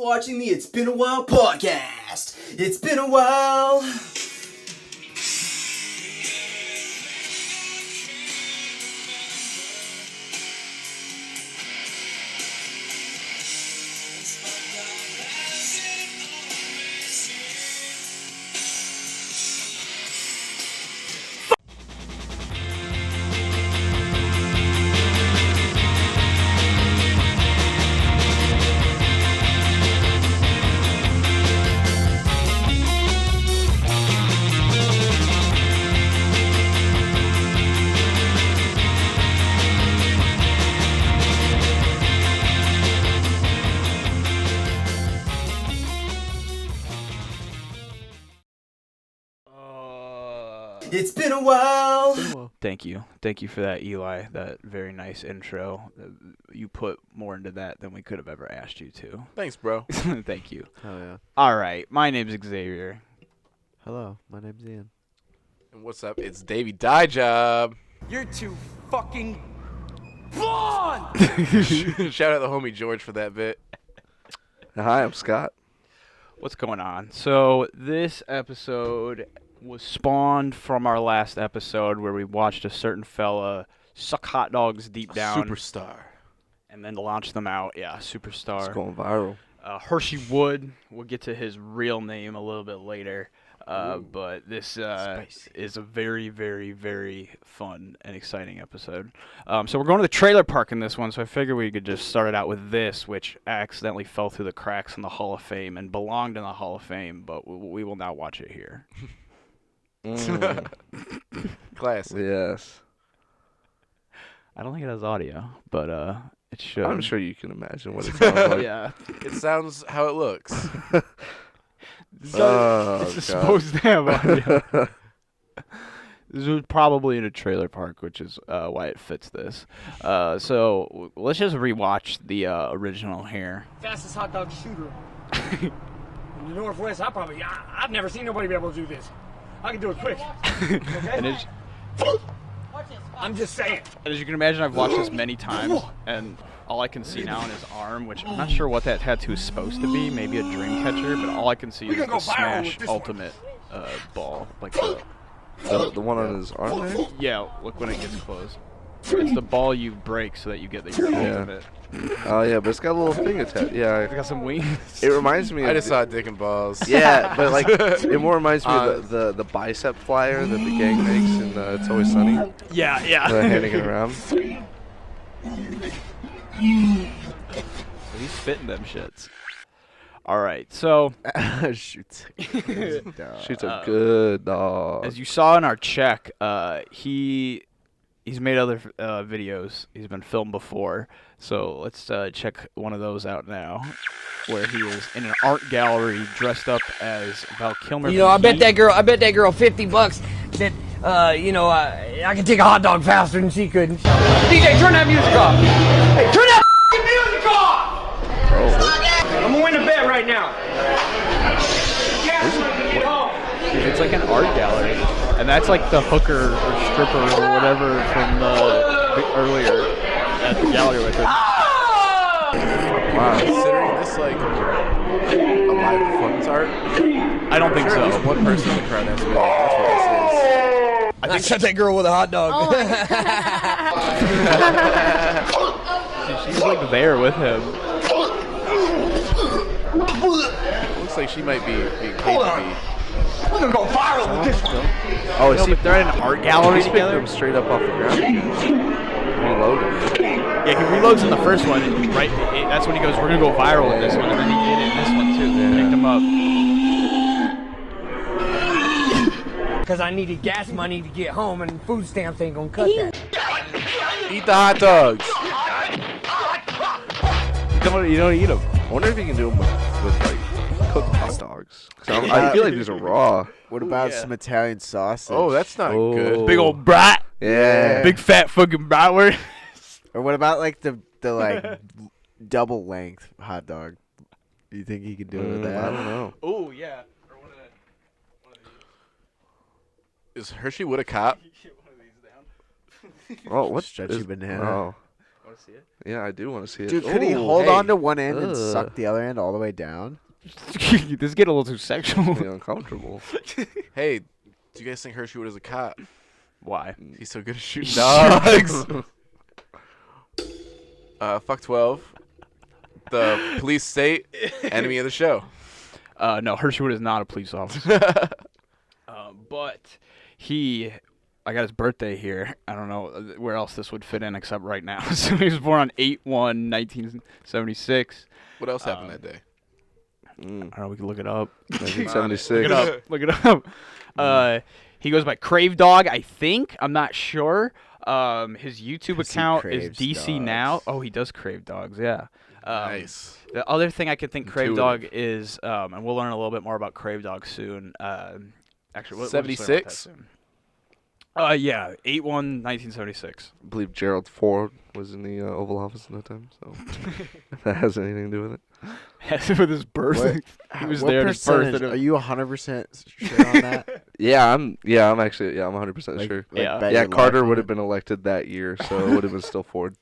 watching the It's Been a While podcast. It's been a while. It's been a while. Thank you for that, Eli. That very nice intro. You put more into that than we could have ever asked you to. Thanks, bro. Thank you. Oh, yeah. All right, my name's Xavier. Hello, my name's Ian. And what's up? It's Davey Dye Job. You're too fucking blonde. Shout out the homie George for that bit. Hi, I'm Scott. What's going on? So this episode was spawned from our last episode where we watched a certain fella suck hot dogs deep down. Superstar. And then launch them out. Yeah, superstar. It's going viral. Hershey Wood. We'll get to his real name a little bit later. But this is a very, very, very fun and exciting episode. So we're going to the trailer park in this one, so I figured we could just start it out with this, which accidentally fell through the cracks in the Hall of Fame and belonged in the Hall of Fame, but we will not watch it here. Classic. Yes. I don't think it has audio, but it should. I'm sure you can imagine what it sounds like. Yeah. It sounds how it looks. This is supposed to have audio. This was probably in a trailer park, which is why it fits this. So let's just rewatch the original here. Fastest hot dog shooter in the Northwest. I've never seen nobody be able to do this. I can do it quick. Okay? I'm just saying. And as you can imagine, I've watched this many times, and all I can see now on his arm, which I'm not sure what that tattoo is supposed to be, maybe a dream catcher, but all I can see is the Smash Ultimate ball. Like the one on his arm there? Yeah, look when it gets close. It's the ball you break so that you get your ultimate. Oh, yeah, but it's got a little thing attached. Yeah. It's got some wings. It reminds me of... I just saw Dick and Balls. Yeah, but like, it more reminds me of the bicep flyer that the gang makes in It's Always Sunny. Yeah. Handing it around. So he's spitting them shits. All right, so... Shoots a good dog. As you saw in our check, he's made other videos. He's been filmed before. So let's check one of those out now, where he is in an art gallery dressed up as Val Kilmer. You know, I bet that girl $50 that I could take a hot dog faster than she could. DJ, turn that music off. Hey, turn that music off. I'm gonna win the bet right now. It's like an art gallery, and that's like the hooker or stripper or whatever from earlier at the gallery with it. Wow. Considering this like a live performance art, I don't think so. At least one person in the crowd has to be like, that's what this is. I think shut that girl with a hot dog. She's like there with him. Looks like she might be being paid to be. We're gonna go viral with this one. Oh, see, they're in an art gallery He's picking together. them straight up off the ground. Reloading. Yeah, he reloads in the first one, right? That's when he goes, we're going to go viral with this one, and then he did it in this one, too. Yeah. Picked him up. Because I needed gas money to get home, and food stamps ain't gonna cut that. Eat the hot dogs. You don't eat them. I wonder if you can do them with like cooked hot dogs. I feel like these are raw. What about some Italian sausage? Oh, that's not good. Big old brat. Yeah. Big fat fucking bratwurst. Or what about like the like double length hot dog? Do you think he could do it with that? I don't know. Oh, yeah. Or one of these. Is Hershey Wood a cop? Get one of these down. Oh, what? Stretchy banana. Oh. want to see it? Yeah, I do want to see it. Dude, could he Ooh, hold hey. on to one end and Ugh. suck the other end all the way down? This is getting a little too sexual. Be uncomfortable. Hey, do you guys think Hershey Wood is a cop? Why? He's so good at shooting dogs. Fuck 12. The police state enemy of the show. No, Hershey Wood is not a police officer. But I got his birthday here. I don't know where else this would fit in except right now. So he was born on 8/1/1976. What else happened that day? I don't know. We can look it up. 1976. Look it up. He goes by Crave Dog, I think. I'm not sure. His YouTube account is craves DC dogs. Now. Oh, he does crave dogs. Yeah. Nice. The other thing I could think Crave Intuitive. Dog is, and we'll learn a little bit more about Crave Dog soon. Actually, we'll just learn about that 76? soon. Yeah, 8/1/1976. I believe Gerald Ford was in the Oval Office at that time, so if that has anything to do with it. With his birth, What- he was what there at his birth. percentage? and Are you 100% sure on that? I'm actually, I'm 100% sure. Yeah. bet Yeah, your Carter life on would have it? been elected that year, so it would have been still Ford.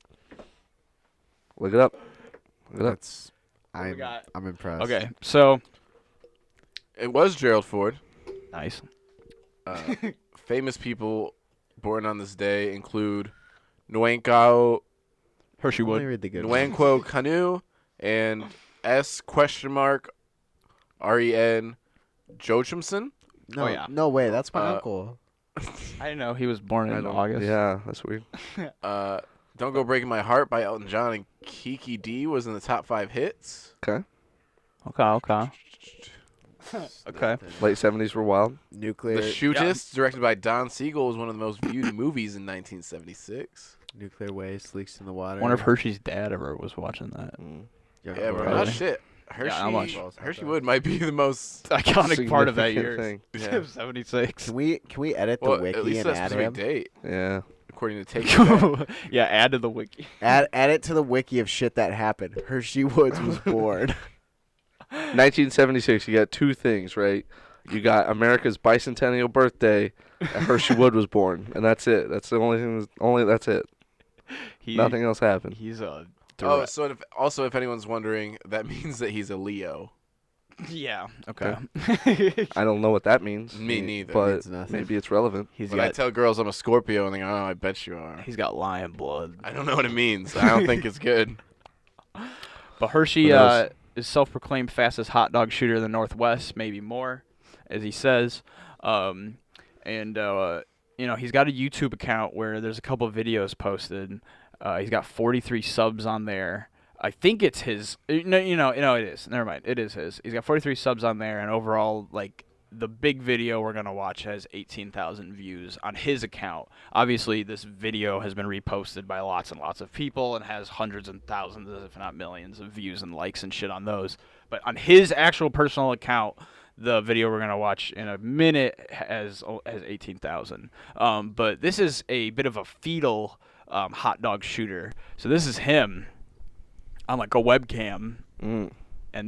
Look it up. Look it up. That's. I'm got? impressed. Okay, so It was Gerald Ford. nice. Famous people born on this day include Nwankwo Hershey Let me Wood. read the good ones. Nwankwo Kanu and S?REN Joachimson. No, yeah. no way. That's my Uh, uncle. I didn't know he was born I in don't- August. Yeah, that's weird. Don't Go Breaking My Heart by Elton John and Kiki D was in the top 5 hits. Okay. Okay. Late 70s were wild. Nuclear. The Shootist, directed by Don Siegel, was one of the most viewed movies in 1976. Nuclear waste leaks in the water. Wonder if Hershey's dad ever was watching that. Young Yeah, bro. boy. Oh, shit. Hershey, how much? Hershey Wood might be the most. Iconic part of that Significant year. thing. Yeah. 76. Can we edit the Well, wiki at least and that add specific him? date, Yeah. according to Take. Yeah, add to the wiki. Add it to the wiki of shit that happened. Hershey Woods was born. 1976, you got two things, right? You got America's bicentennial birthday, and Hershey Wood was born, and that's it. That's the only thing. That's it. Nothing else happened. He's a Oh, direct. so if anyone's wondering, that means that he's a Leo. Yeah. Okay. I don't know what that means. Me neither. But Means nothing. maybe it's relevant. He's When I got tell girls I'm a Scorpio, and they go, "Oh, I bet you are." he's got lion blood. I don't know what it means. I don't think it's good. But Hershey Who knows? is self-proclaimed fastest hot dog shooter in the Northwest, maybe more, as he says. He's got a YouTube account where there's a couple of videos posted. He's got 43 subs on there. I think it's his. No, it is. Never mind. It is his. He's got 43 subs on there, and overall, like, the big video we're going to watch has 18,000 views on his account. Obviously, this video has been reposted by lots and lots of people and has hundreds and thousands, if not millions, of views and likes and shit on those. But on his actual personal account, the video we're going to watch in a minute has 18,000. But this is a bit of a fetal hot dog shooter. So this is him on, like, a webcam. And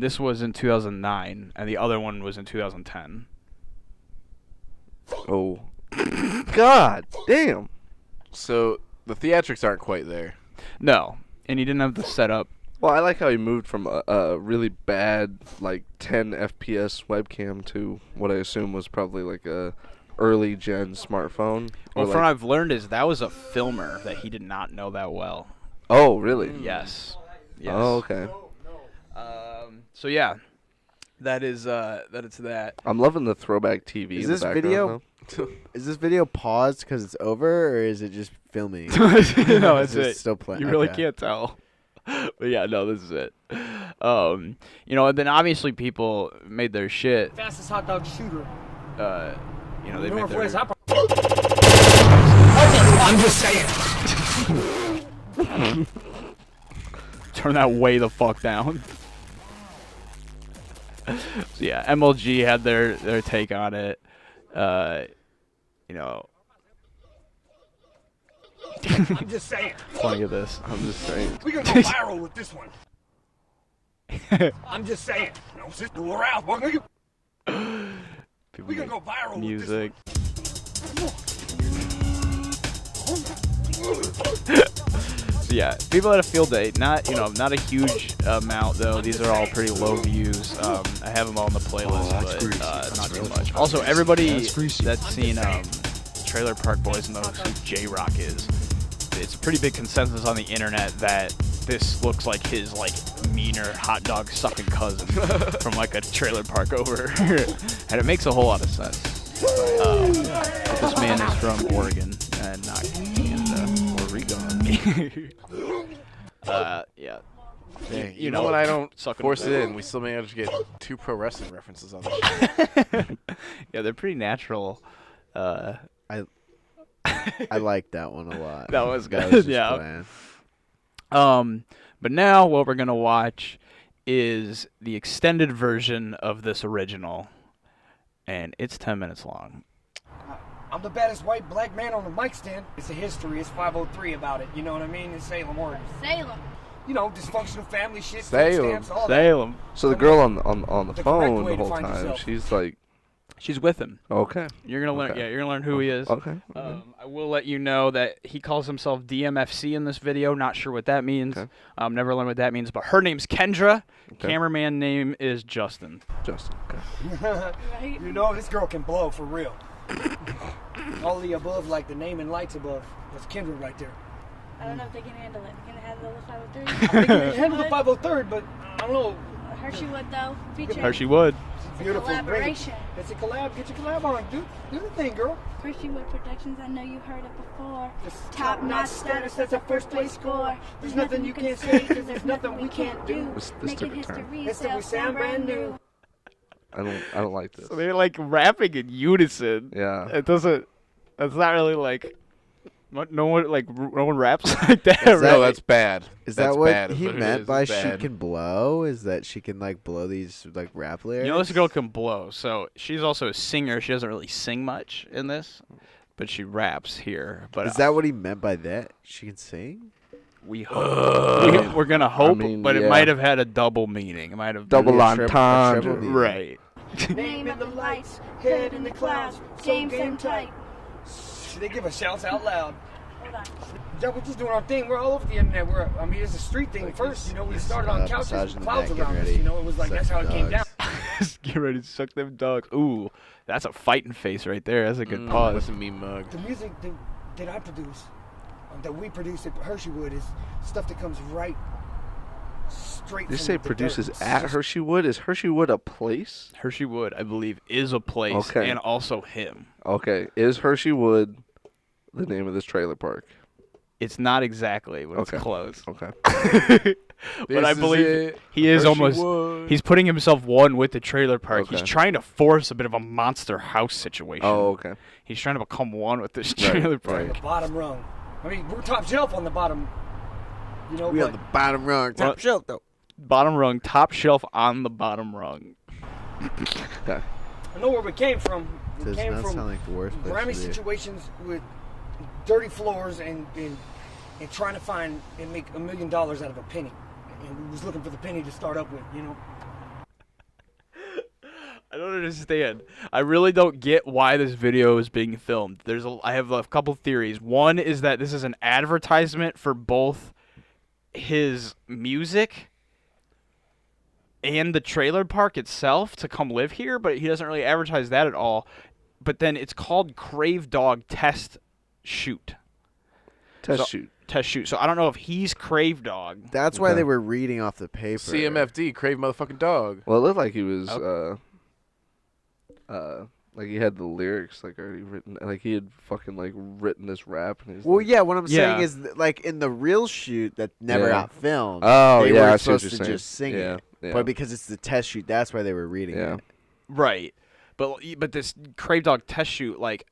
this was in 2009, and the other one was in 2010. Oh. God damn. So the theatrics aren't quite there. No, and he didn't have the setup. Well, I like how he moved from a really bad, like, 10 FPS webcam to what I assume was probably like a early gen smartphone. Well, Or from what like, I've learned is that was a filmer that he did not know that well. oh, really? Yes. Yes. Oh, okay. So yeah, that is that. I'm loving the throwback TV. Is in the this background, video- though. Is this video paused because it's over, or is it just filming? No, Is that's it it. still playing? You really Okay. can't tell. But yeah, no, this is it. And then obviously people made their shit. Fastest hot dog shooter. They made their. Northwest. I'm just saying. Turn that way the fuck down. So yeah, MLG had their take on it. I'm just saying. Funny at this. I'm just saying. We gonna go viral with this one. I'm just saying. No, just do around. People We gonna make go viral music. Yeah, people had a field day. Not a huge amount though. These are all pretty low views. I have them all on the playlist, but not too much. Also, everybody that's seen Trailer Park Boys knows who J-Rock is. It's a pretty big consensus on the internet that this looks like his meaner hot dog sucking cousin from a trailer park over, and it makes a whole lot of sense. This man is from Oregon and not Canada or Oregon. Yeah. Dang, you know what? I don't force it in. We still managed to get 2 pro wrestling references on this show. Yeah, they're pretty natural. I like that one a lot. That was good. That was just Yeah. bland. But now what we're gonna watch is the extended version of this original, and it's 10 minutes long. I'm the baddest white black man on the mic stand. It's a history. It's 503 about it. You know what I mean? In Salem, Oregon. Salem. You know, dysfunctional family shit. Salem. Stamps, all Salem. So the girl on the The phone correct way the to whole find time, yourself. she's like, She's with him. okay. You're gonna learn. Okay. Yeah, you're gonna learn who he is. Okay. I will let you know that he calls himself DMFC in this video. Not sure what that means. Okay. Never learned what that means. But her name's Kendra. Okay. Cameraman name is Justin. Justin. Okay. Right? You know, this girl can blow for real. All the above, like the name and lights above. That's Kendra right there. I don't know if they can handle it. Can they handle the 503? I think you can handle the 503rd, but I don't know. Hershey Wood, though, featuring Hershey Wood. Beautiful. Great. collaboration. It's a collab. Get your collab on. Do the thing, girl. Hershey Wood Productions, I know you heard it before. This Top-notch status, that's a first-place score. There's nothing you can't say, because there's nothing we can't do. This Making took a turn. history, History sell sound brand new. I don't like this. So they're rapping in unison. Yeah. It doesn't. It's not really no one raps like that. Is that- No, that's bad. Is That's that what bad, he but it meant is by bad. she can blow? Is that she can blow these rap lyrics? You know, this girl can blow. So she's also a singer. She doesn't really sing much in this, but she raps here. But Is that what he meant by that? She can sing? we hope. We're gonna hope, but it yeah. might have had a double meaning. It might have Double a triple entendre. meaning. right. Name of the lights, head in the clouds, game same type. They give us shouts out loud. Hold on. Yeah, we're just doing our thing. We're all over the internet. It's a street thing first. You know, we started on couches massaging with the clouds neck, around getting us. ready. You know, it was like that's how it came down. Dogs. Get ready to suck them dogs. Ooh, that's a fighting face right there. That's a good pause. Listen to me, mug. The music that I produce, that we produce at Hershey Wood, is stuff that comes right straight You from say the produces dirt. It's at just- Hershey Wood? Is Hershey Wood a place? Hershey Wood, I believe, is a place, Okay. and also him. Okay. Is Hershey Wood the name of this trailer park? It's not exactly, but Okay. it's close. Okay. But I This is believe it. he is Hershey almost. Wood. He's putting himself one with the trailer park. He's Okay. trying to force a bit of a monster house situation. Oh, okay. He's trying to become one with this Right, trailer park. right. The bottom rung. I mean, we're top shelf on the bottom. You know, We but on the bottom rung. Well- Top shelf, though. Bottom rung, top shelf on the bottom rung. Okay. I know where we came from. We Does came not from sound like the worst place grimy to be. situations with dirty floors and trying to find and make $1 million out of a penny. And we was looking for the penny to start up with, you know. I don't understand. I really don't get why this video is being filmed. I have a couple theories. One is that this is an advertisement for both his music and the trailer park itself to come live here, but he doesn't really advertise that at all. But then it's called Crave Dog Test Shoot. Test So- shoot. Test Shoot. So I don't know if he's Crave Dog. That's why Okay. they were reading off the paper. CMFD, Crave Motherfucking Dog. Well, it looked like he was, Oh. like he had the lyrics already written, like he had fucking written this rap. And he's Well, like, yeah, what I'm saying Yeah. is, in the real shoot that never Yeah. got filmed, Oh, they yeah, were I see what supposed you're to saying. just sing Yeah, it. yeah. But because it's the test shoot, that's why they were reading Yeah. it. Right. But this Crave Dog Test Shoot, like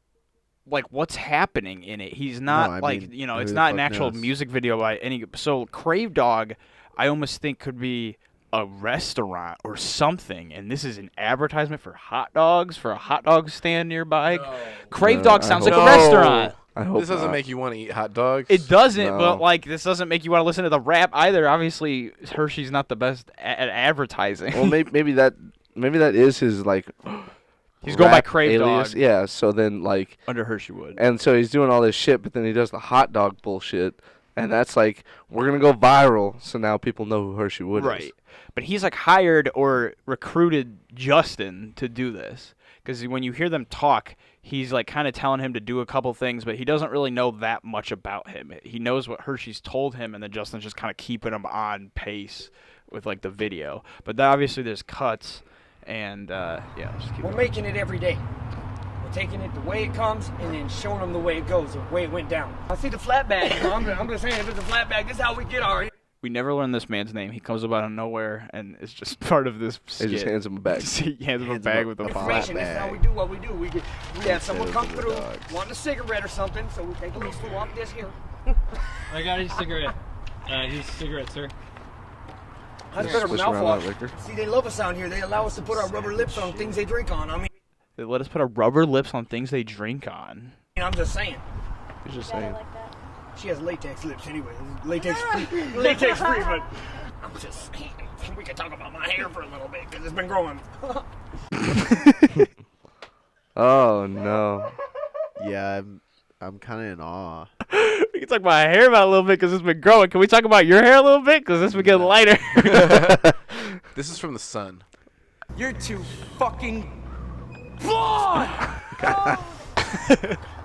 what's happening in it? He's not I mean, it's who the not an fuck actual knows? music video by any. So Crave Dog, I almost think could be a restaurant or something, and this is an advertisement for hot dogs for a hot dog stand nearby. Crave No, Dog I sounds hope like a not. restaurant. I hope This doesn't not. make you want to eat hot dogs. It doesn't, No. but this doesn't make you want to listen to the rap either. Obviously, Hershey's not the best at advertising. Well, maybe that is his He's going by rap Crave alias. Dog. Yeah. So then Under Hershey Wood. and so he's doing all this shit, but then he does the hot dog bullshit, And that's like, we're going to go viral, so now people know who Hershey Wood is. Right. But he's like hired or recruited Justin to do this. Because when you hear them talk, he's like kind of telling him to do a couple things, but he doesn't really know that much about him. He knows what Hershey's told him, and then Justin's just kind of keeping him on pace with like the video. But then obviously there's cuts, and yeah. Just keep We're making it every day. We're taking it the way it comes and then showing them the way it goes, the way it went down. I see the flat bag. You know, I'm just saying, if it's a flat bag, this is how we get our... We never learn this man's name. He comes up out of nowhere, and it's just part of this skit. He just hands him a bag. He hands him a bag with a flat This is how bag. we do what we do. We have someone come through, want a cigarette or something, so we take a little slew off this here. I got his cigarette. His cigarette, sir. That's better Swish around mouthwash. that liquor. See, they love us out here. They allow us to put our rubber lips on things they drink on. I mean, They let us put our rubber lips on things they drink on. I'm just saying. He's just saying. She has latex lips anyway. Latex free. Latex free, but I'm just saying. We can talk about my hair for a little bit because it's been growing. Oh, no. Yeah, I'm kind of in awe. We can talk about hair about a little bit because it's been growing. Can we talk about your hair a little bit because it's been getting lighter? This is from the sun. You're too fucking blonde!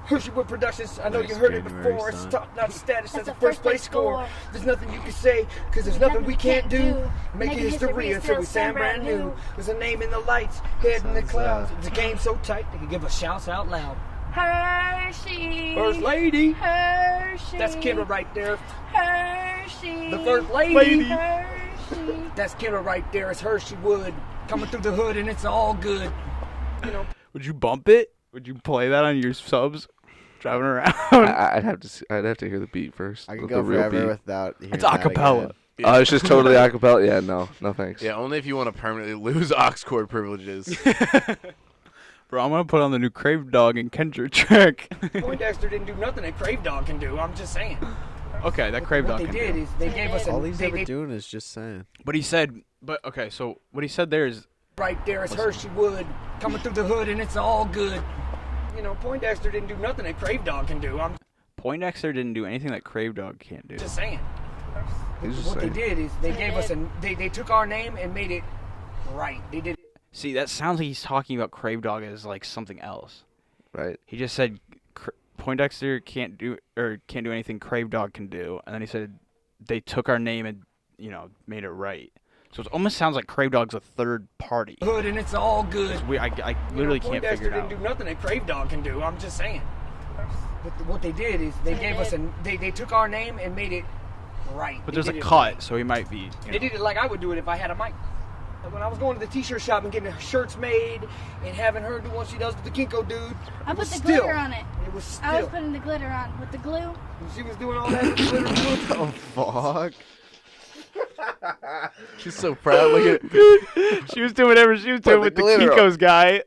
Hershey Wood Productions, I know Nice you heard it January before. It's sun. top-notch status. That's a first-place score. There's nothing you can say, because there's nothing we can't do. Making history until we sound brand new. There's a name in the lights, head in the clouds. It's a game so tight, they can give us shouts out loud. Hershey. First lady. Hershey. That's Kendra right there. Hershey. The first lady. Hershey. That's Kendra right there. It's Hershey Wood. Coming through the hood, and it's all good. You know. Would you bump it? Would you play that on your subs? Driving around? I'd have to hear the beat first. I can the go real forever beat. without hearing It's that acapella. again. Oh, it's just totally acapella? Yeah, no thanks. Yeah, only if you want to permanently lose aux cord privileges. Bro, I'm going to put on the new Crave Dog and Kendra track. Poindexter didn't do nothing that Crave Dog can do. I'm just saying. Okay, that Crave Dog What can they did do. is they gave us All a he's ever doing is just saying. But he said, okay, so what he said there is, right there. It's Hershey Wood coming through the hood, and it's all good. You know, Poindexter didn't do nothing that Crave Dog can do. I'm Poindexter didn't do anything that Crave Dog can't do. just saying. He's just What saying. they did is they gave us they took our name and made it right. They did. See, that sounds like he's talking about Crave Dog as like something else. Right. He just said Poindexter can't do anything Crave Dog can do, and then he said they took our name and made it right. So it almost sounds like Crave Dog's a third party. Hood and it's all good. I literally can't Poindexter figure it didn't out. do nothing that Crave Dog can do. I'm just saying. What they did is they gave us they took our name and made it right. But They there's a did it cut, right. so he might be. They did it like I would do it if I had a mic. When I was going to the t-shirt shop and getting shirts made and having her do what she does with the Kinko dude, I it put was the still, glitter on it. It was I was still. putting the glitter on with the glue. She was doing all that with the glitter glue. Oh, fuck. She's so proud. Look at She was doing whatever she was doing with the glitter on. Kinko's guy.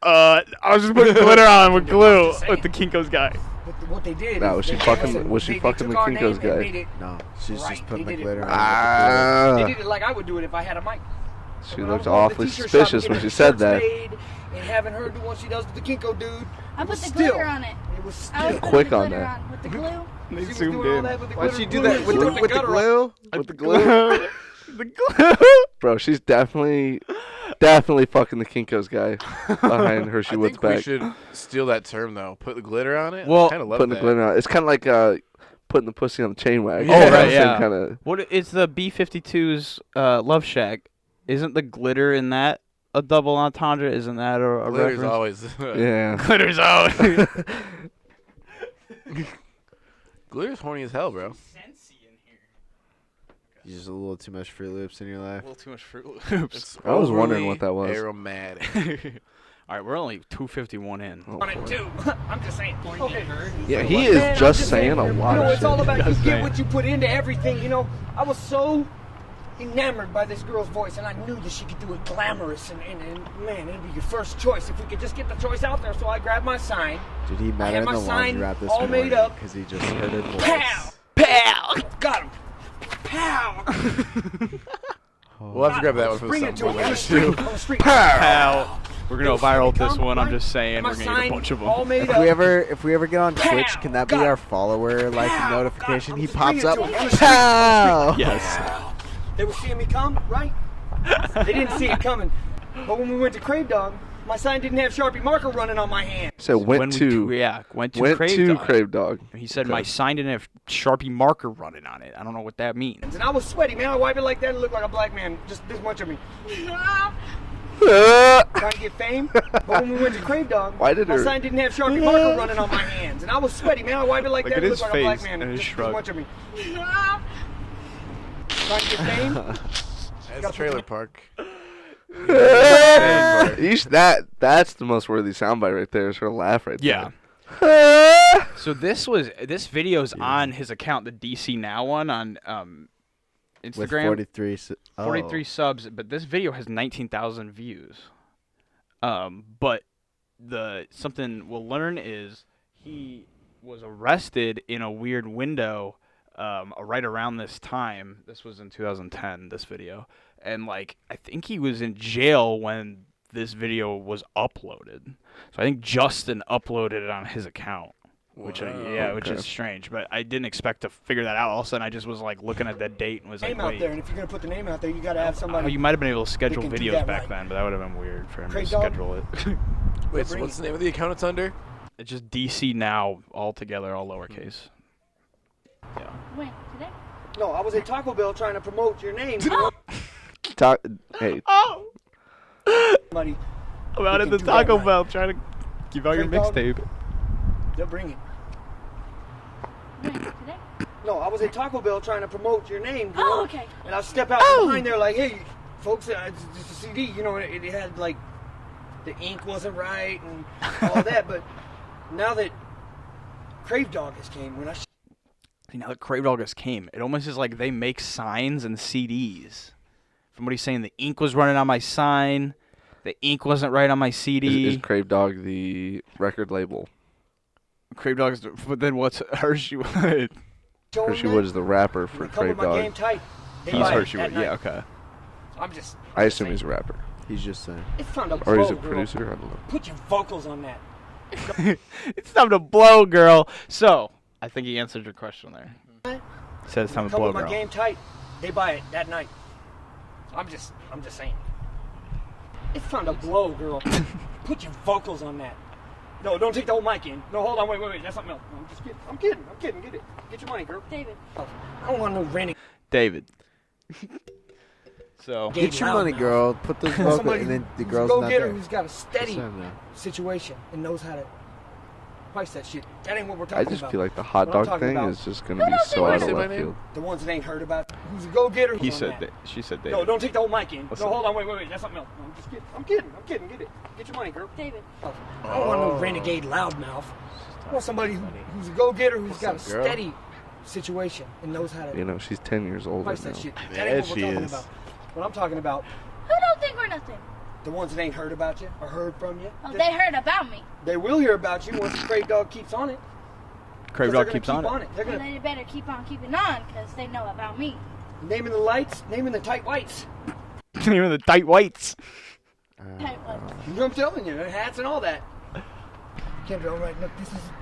I was just putting glitter on with glue Just with the Kinko's guy. What they did Now, is was she they gave fucking- us was she they fucking took the our Kinko's name guy? and made it No, she's right. just putting They the did it glitter right. on. They Ah, did it like I would do it if I had a mic. she When I looked was going to awfully the t-shirt shop suspicious and when she getting said shirts that. made and having her do what she does with the Kinko dude. I it put was the still, glitter on it. It was I was still. putting Quick the on glitter that. on with the glue. They She was zoomed doing all in. that with the Why'd glitter she do glue. that with She the took with the gutter off. glue? With the glue. The glue. Bro, she's definitely fucking the Kinko's guy behind Hershey I Wood's think we back. should steal that term though. Put the glitter on it. Well, I kind of love Putting that. the glitter on. It's kind of like putting the pussy on the chain wagon. Oh, right, yeah. Kind of. What it's the B-52's Love Shack? Isn't the glitter in that a double entendre? Isn't that a Glitter's reference? always. Yeah. Glitter's always. Glitter's horny as hell, bro. You just a little too much Fruit Loops in your life. A little too much Fruit Loops. It's I was wondering overly what that was. Aromatic. All right, we're only 2:51 in. Oh, On it too. I'm just saying. Okay. yeah, he Man, I'm is just saying a you lot know, of it's all shit. about you Just get saying. what you put into everything. You know, I was so enamored by this girl's voice, and I knew that she could do it glamorous, and man, it'd be your first choice if we could just get the choice out there. So I grabbed my sign. Dude, he I met had her in my the sign laundry wrap this all made morning up. because he just heard her voice. Pow! Pow! Got him. Pow! We'll have to grab that one for the Bring it to him soundboard on the later, street. too. On the street. Pow! We're gonna viral this one. I'm just saying, we're gonna get a bunch of them. If we ever get on Twitch, can that be our follower notification? He pops up. Pow! Yes. They were seeing me come, right? They didn't see it coming. But when we went to Crave Dog, my sign didn't have Sharpie marker running on my hand. So went to Crave Dog. He said my sign didn't have Sharpie marker running on it. I don't know what that means. And I was sweaty, man. I wiped it like that and looked like a black man. Just this much of me. Trying to get fame. But when we went to Crave Dog, my sign didn't have Sharpie marker running on my hands. And I was sweaty, man. I wiped it like that and looked like a black man. Just this much of me. Trying to get fame. That's Trailer Park. That's the most worthy soundbite right there. Is her laugh right there. Yeah. So this video's on his account, the DC Now one on Instagram. With 43 subs, but this video has 19,000 views. But something we'll learn is he was arrested in a weird window right around this time. This was in 2010, this video. And, like, I think he was in jail when this video was uploaded. So I think Justin uploaded it on his account, which is strange. But I didn't expect to figure that out. All of a sudden, I just was, like, looking at that date and was like, out there, and if you're going to put the name out there, you got to have somebody. Oh, you might have been able to schedule videos back then, but that would have been weird for him to schedule it. Wait, so what's the name of the account it's under? It's just DC Now all together, all lowercase. Yeah. When? Today? No, I was at Taco Bell trying to promote your name. Hey. Oh! Buddy, I'm out at the Taco Bell trying to give out your mixtape. They'll bring it. When? Today? No, I was at Taco Bell trying to promote your name. Oh, okay. And I step out from behind there like, hey, folks, it's just a CD. You know, it had, like, the ink wasn't right and all that. But now that Crave Dog has came, now that Crave Dog has came, it almost is like they make signs and CDs. From what he's saying, the ink was running on my sign. The ink wasn't right on my CD. Is Crave Dog the record label? Crave Dog's, but then what's Hershey Wood? Hershey Wood is the rapper for Crave Dog. He's Hershey Wood, yeah, okay. I assume he's a rapper. He's just saying. It's time to blow, or he's a girl. producer, I don't know. Put your vocals on that. It's time to blow, girl. So, I think he answered your question there. He said it's time to blow, Come with girl. my game tight. They buy it that night. I'm just saying. It's time to blow, girl. Put your vocals on that. No, don't take the whole mic in. No, hold on, wait. That's something else. No, I'm just kidding. I'm kidding. Get it. Get your money, girl. David. I don't want no renting. David. So get your money, girl. Put those vocals, and then the girl's not there. Who's got a steady situation and knows how to price that shit. That ain't what we're talking about. I just feel like the hot dog thing is just going to be so out of left field. The ones that ain't heard about. Who's a go-getter? He said that. She said David. No, don't take the whole mic in. No, hold on, wait. That's something else. No, I'm just kidding. I'm kidding. Get it. Get your money, girl. David. I don't want no renegade loudmouth. I want somebody who's a go-getter, who's got a steady situation and knows how to. You know, she's 10 years old price now. that shit. That ain't what we're talking about. What I'm talking about. Who don't think we're nothing? The ones that ain't heard about you or heard from you. Oh, they heard about me. They will hear about you once the Crave Dog keeps on it. Crave Dog keeps on it. They're gonna. Well, they better keep on keeping on because they know about me. Naming the lights, naming the tight whites. Naming the tight whites. Tight whites. You know what I'm telling you, hats and all that. Kendra, all right, look,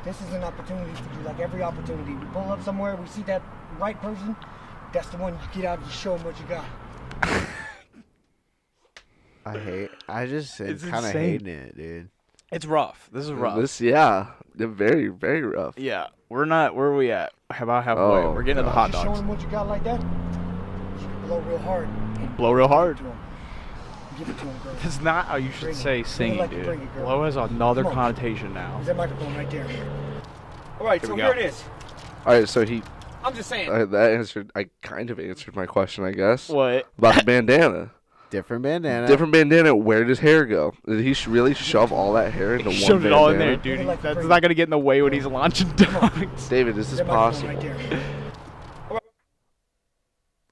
this is an opportunity for you, like every opportunity. We pull up somewhere, we see that right person, that's the one you get out and you show them what you got. I just kind of hating it, dude. It's rough. This is rough. They're very, very rough. Yeah, we're not. Where are we at? About halfway. Oh, we're getting to the hot dogs. You show them what you got like that. You blow real hard. Blow real hard. Give it to him, girl. That's not how you should say singing, like dude. Blow has another connotation now. There's that microphone right there. All right, so here it is. All right, so I'm just saying. I kind of answered my question, I guess. What? About the bandana. Different bandana. Different bandana. Where did his hair go? Did he really shove all that hair into one bandana? Shoved it all in there, dude. That's not going to get in the way when he's launching dogs. David, is this possible?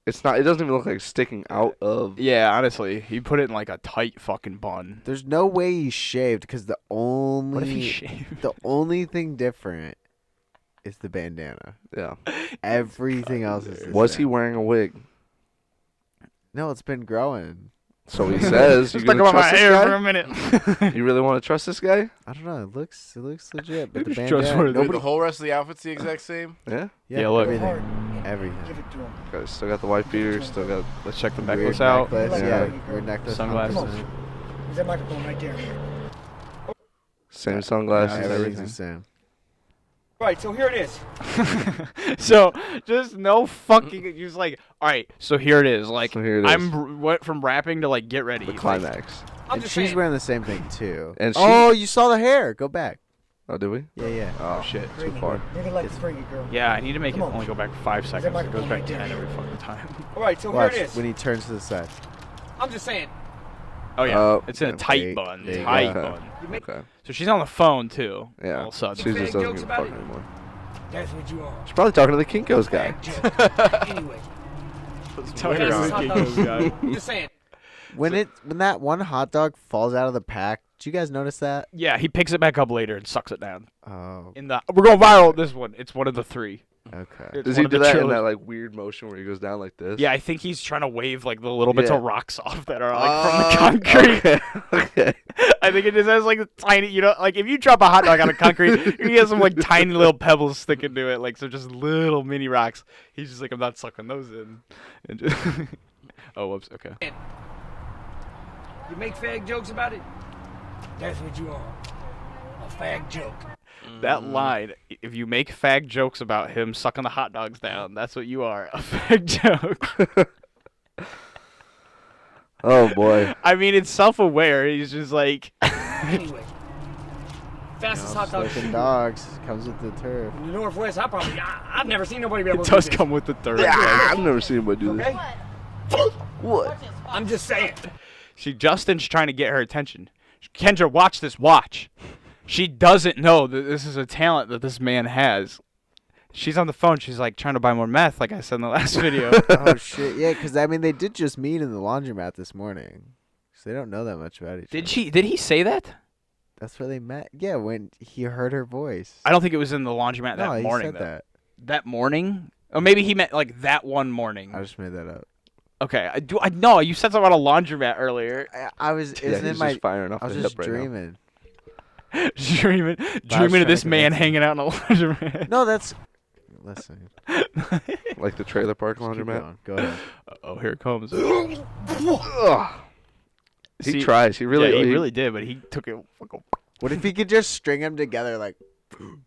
It's not. It doesn't even look like sticking out of. Yeah, honestly, he put it in like a tight fucking bun. There's no way he shaved because What if he shaved? the only thing different is the bandana. Yeah. Everything else is. Was he wearing a wig? No, it's been growing. So he says. You Stuck gonna on my trust this hair guy? for a minute. You really want to trust this guy? I don't know. It looks legit, but Maybe the it's bandana. trustworthy. Dude, the whole rest of the outfit's the exact same. Yeah. Yeah, look. Everything. Give it to him. Okay, still got the white beater. Still got. Let's check the Weird necklace out. necklace, Yeah. Weird necklace. Sunglasses. 100%. There's that microphone right there. Same sunglasses. Yeah, Everything's everything. the same. Right, so here it is. So just no fucking. Just like, all right. So here it is. Like So here it is. went from rapping to like get ready. The Like, climax. I'm And just she's saying. wearing the same thing too. And she- oh, you saw the hair. Go back. Oh, did we? Yeah. oh shit. Too far. Make it like it's freaky, girl. Yeah, I need to make it Come on. only go back 5 seconds. It goes microphone back right there. 10 every fucking time. All right, so Watch here it is. when he turns to the side. I'm just saying. Oh yeah, Oh, it's in a okay. tight bun. There you Tight go. bun. You make Okay. So she's on the phone too. Yeah. All of a sudden. She just doesn't jokes give a about fuck it? anymore. That's what you are. She's probably talking to the Kinko's guy. Fag joke. Anyway, Talking Twitter to the on. Kinko's guy. I'm just saying. When that one hot dog falls out of the pack, did you guys notice that? Yeah, he picks it back up later and sucks it down. Oh, We're going viral with this one. It's one of the 3. okay. It's Does one he of do the that in trilogy. that like weird motion where he goes down like this? Yeah, I think he's trying to wave like the little bits Yeah. of rocks off that are like from the concrete. Okay. I think it just has like tiny, like if you drop a hot dog on the concrete, he has some like tiny little pebbles sticking to it, like so just little mini rocks. He's just like, I'm not sucking those in. And just oh, whoops. Okay. You make fag jokes about it. That's what you are. A fag joke. That line, if you make fag jokes about him sucking the hot dogs down, that's what you are, a fag joke. Oh boy. I mean, it's self-aware. He's just like, Anyway. Fastest hot dog Smoking dogs comes with the turf. in the Northwest. I've never seen nobody be able it to does do this. come with the third. Yeah, leg. I've never seen anybody do this. Okay? What? I'm just saying. Justin's trying to get her attention. Kendra, watch this. Watch. She doesn't know that this is a talent that this man has. She's on the phone. She's like trying to buy more meth, like I said in the last video. Oh shit! Yeah, because I mean they did just meet in the laundromat this morning, so they don't know that much about each other. Did he say that? That's where they met. Yeah, when he heard her voice. I don't think it was in the laundromat No, that he morning. said though. that. That morning? Or maybe he meant like that one morning. I just made that up. Okay. I know you said something about a laundromat earlier. I was. Yeah, Isn't it he's my? just firing off I was the just hip right now. dreaming. dreaming trying of this to man convince him. hanging out in a laundromat. No, that's. Listen. Like the trailer park Just keep laundromat. going. Go ahead. Oh, here it comes. Ugh. He See, tries. He really. yeah, he really did, but he took it. What if he could just string them together like? Do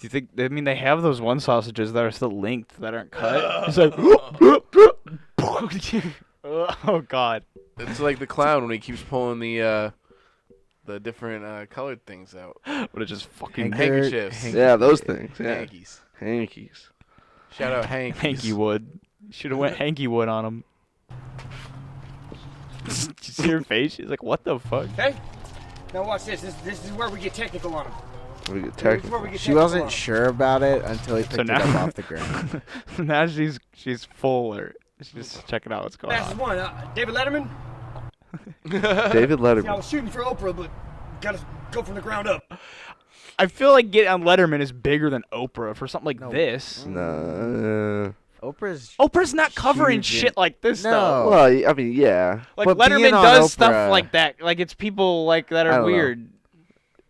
you think? I mean, they have those one sausages that are still linked that aren't cut. It's like, oh god. It's like the clown when he keeps pulling the different colored things out. Would it just fucking Handkerchiefs. Yeah, those things. Yeah. Hankies. Hankies. Shout out Hankies. Hanky Wood? Should have went Hanky Wood on him. Did you see her face? She's like, what the fuck? Okay? Now watch this. This is where we get technical on him. We get This is where technical. we get She technical on wasn't 'em. sure about it until he picked it now- up off the ground. Now she's full. Or she's just checking out what's going Fastest on. one. David Letterman. David See, I Letterman. was shooting for Oprah, but gotta go from the ground up. I feel like getting on Letterman is bigger than Oprah for something like No. this. No. Oprah's. Oprah's not covering Huge shit like this No. though. Well, I mean, yeah. Like But being Letterman on does stuff Oprah- like that. Like it's people like that I are don't know. weird.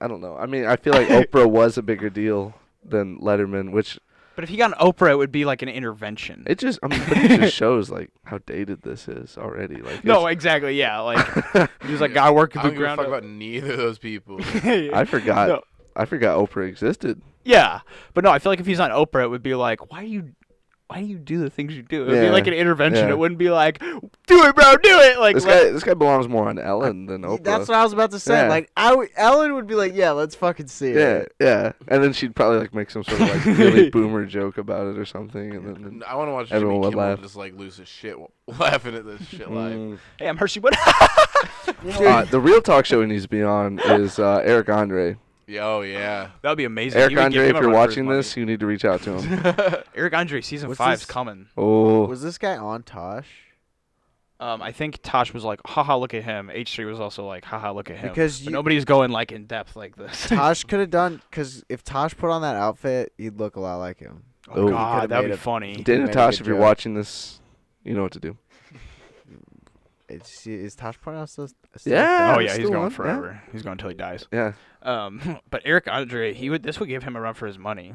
I don't know. I mean, I feel like Oprah was a bigger deal than Letterman, which But if he got on Oprah, it would be like an intervention. it just, I mean, but it just shows like how dated this is already. Like, No, it's- exactly. Yeah, like he's like, I work I at don't the give a ground fuck up. about neither of those people. I forgot. No. I forgot Oprah existed. Yeah, but no, I feel like if he's on Oprah, it would be like, why do you do the things you do? It would be Yeah, like an intervention. yeah. It wouldn't be like, do it, bro, do it. Like, This guy belongs more on Ellen than Oprah. That's what I was about to say. Yeah. Like, Ellen would be like, "Yeah, let's fucking see Yeah, it." yeah. And then she'd probably like make some sort of like really boomer joke about it or something, and then I want to watch Everyone Jimmy would Kimmel laugh. just like lose his shit laughing at this shit live. Mm. hey, I'm Hershey Wood. The real talk show he needs to be on is Eric Andre. Oh yeah. That would be amazing. Eric You would give Andre, him if a you're run for his watching money. this, you need to reach out to him. Eric Andre season What's 5's this? coming. Oh, Was this guy on Tosh? I think Tosh was like, haha, look at him. H3 was also like, haha, look at him. Because But you- nobody's going like in depth like this. Tosh could have done, because if Tosh put on that outfit, he'd look a lot like him. Oh, He God, could've that'd made be a- funny. he Dana made a Tosh, good if you're joke. watching this, you know what to do. Is Tosh Point still Yeah. Oh yeah, he's still going on, forever. He's going until he dies. Yeah. But Eric Andre, this would give him a run for his money.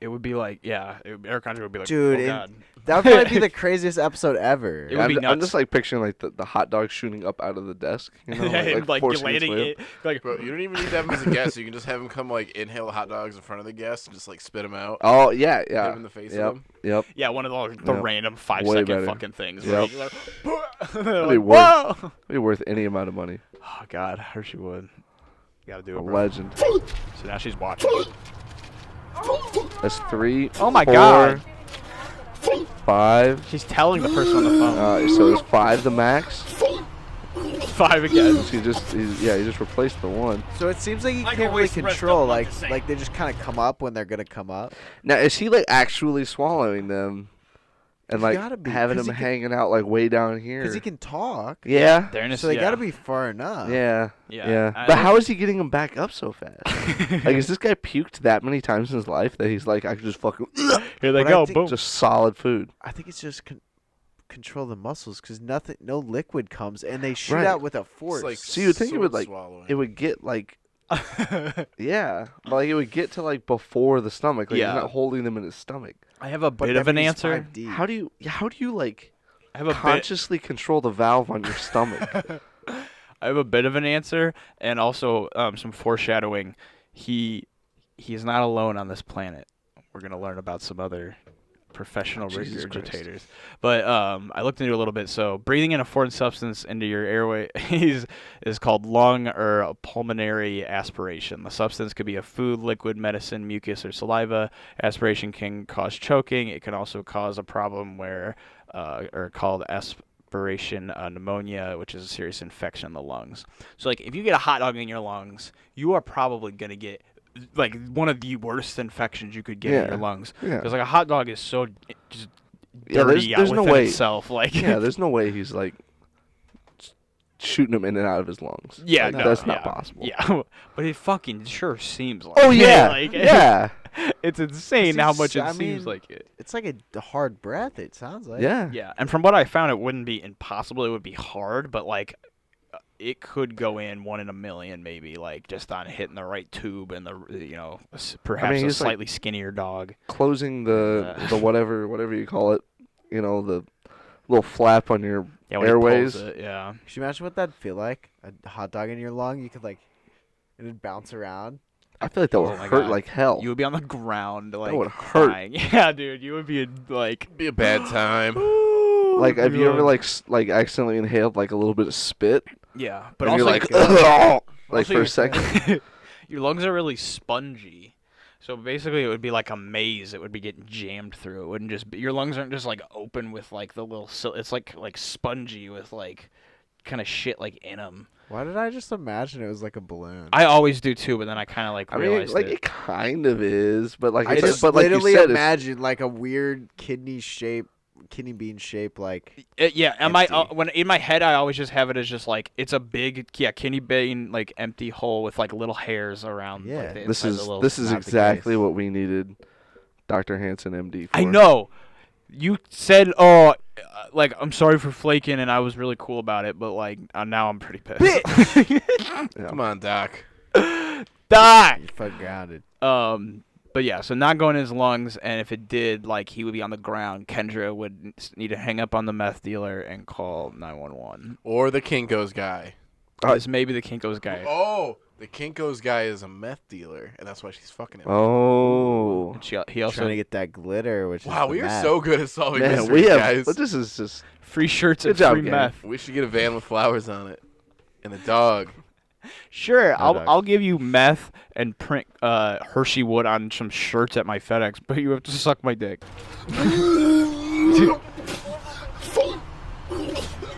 It would be like, Eric Andre would be like, dude, oh god. that would probably be the craziest episode ever. It would be nuts. I'm just like picturing like the hot dog shooting up out of the desk. You know, like forcing its landing way it. up. Like, Bro, you don't even need to have him as a guest. You can just have him come like inhale the hot dogs in front of the guest and just like spit them out. Oh yeah, Hit yeah. him in the face Yep. of them. Yep. yeah, one of the random 5-second better. fucking things. Yep. Where It'd you're be like, whoa! Be worth any amount of money. Oh god, Hershey Wood. You gotta do A it, bro. legend. So now she's watching. That's 3. Oh my 4, god. 5. She's telling the person on the phone. So is 5 the max? 5 again. He just replaced the 1. So it seems like you I can't go really waste the rest of control. them, I'm Like just saying. they just kind of come up when they're gonna come up. Now is he like actually swallowing them, and He's like gotta be, having 'cause them he can- hanging out like way down here? Because he can talk. Yeah. So they gotta be far enough. Yeah. Yeah. But how is he getting them back up so fast? Like, is this guy puked that many times in his life that he's like, I can just fucking Here they But I go. think- Boom. just solid food? I think it's just control the muscles because no liquid comes and they shoot Right. out with a force. It's like So you would think it would sword like swallowing. it would get like yeah, like it would get to like before the stomach. Like Yeah. he's not holding them in his stomach. I have a But bit that of an means answer. 5D. How do you like I have a bit. consciously control the valve on your stomach? I have a bit of an answer, and also some foreshadowing. He's not alone on this planet. We're gonna learn about some other professional Jesus regurgitators. But I looked into it a little bit. So breathing in a foreign substance into your airway is called lung or pulmonary aspiration. The substance could be a food, liquid, medicine, mucus, or saliva. Aspiration can cause choking. It can also cause a problem where or called aspiration pneumonia, which is a serious infection in the lungs. So like if you get a hot dog in your lungs, you are probably gonna get like one of the worst infections you could get in your lungs. Yeah. Because like a hot dog is so just Yeah, dirty there's out no within way. itself. Like Yeah, there's no way he's like shooting them in and out of his lungs. yeah, Like, no, that's not yeah. possible. Yeah, but it fucking sure seems like Oh it. yeah, like, yeah, it's insane how much it I seems mean, like it. It's like a hard breath. It sounds like. yeah. Yeah, and from what I found, it wouldn't be impossible. It would be hard, but like it could go in 1 in a million, maybe, like just on hitting the right tube and perhaps a he's, like, slightly skinnier dog. Closing the whatever you call it, the little flap on your Yeah, when airways. He pulls it, yeah. Could you imagine what that'd feel like? A hot dog in your lung. You could it'd bounce around. I feel like that Oh would my hurt God. like hell. You would be on the ground, like would hurt. crying. Yeah, dude, you would be like. Be a bad time. Like, have you ever like accidentally inhaled like a little bit of spit? Yeah, but And also you're like, "Ugh," like also for a your- second. your lungs are really spongy. So basically, it would be like a maze. It would be getting jammed through. It wouldn't just be, your lungs aren't just like open with like the little. It's like spongy with like kind of shit like in them. Why did I just imagine it was like a balloon? I always do too, but then I kind of like I mean, realized like it. it kind of is, but like I it's just but like you literally said, imagine like a weird kidney bean shape, like Yeah, and my empty. when in my head I always just have it as just like it's a big kidney bean like empty hole with like little hairs around. Yeah. like, the this inside of is the little, this is not the exactly case. what we needed, Dr. Hansen, MD. For. I know. You said, "Oh, like I'm sorry for flaking," and I was really cool about it, but like now I'm pretty pissed. Come on, Doc. Die. you're fucking grounded. But yeah, so not going in his lungs, and if it did, like he would be on the ground. Kendra would need to hang up on the meth dealer and call 911. Or the Kinko's guy. This may be the Kinko's guy. Oh, the Kinko's guy is a meth dealer, and that's why she's fucking him. Oh, And he also Trying to get that glitter, which Wow, is we the are meth. so good at solving man, mysteries, we have. guys. But this is just free shirts Good and job, free gang. meth. We should get a van with flowers on it, and a dog. Sure, Hotdogs. I'll give you meth and print Hershey Wood on some shirts at my FedEx, but you have to suck my dick.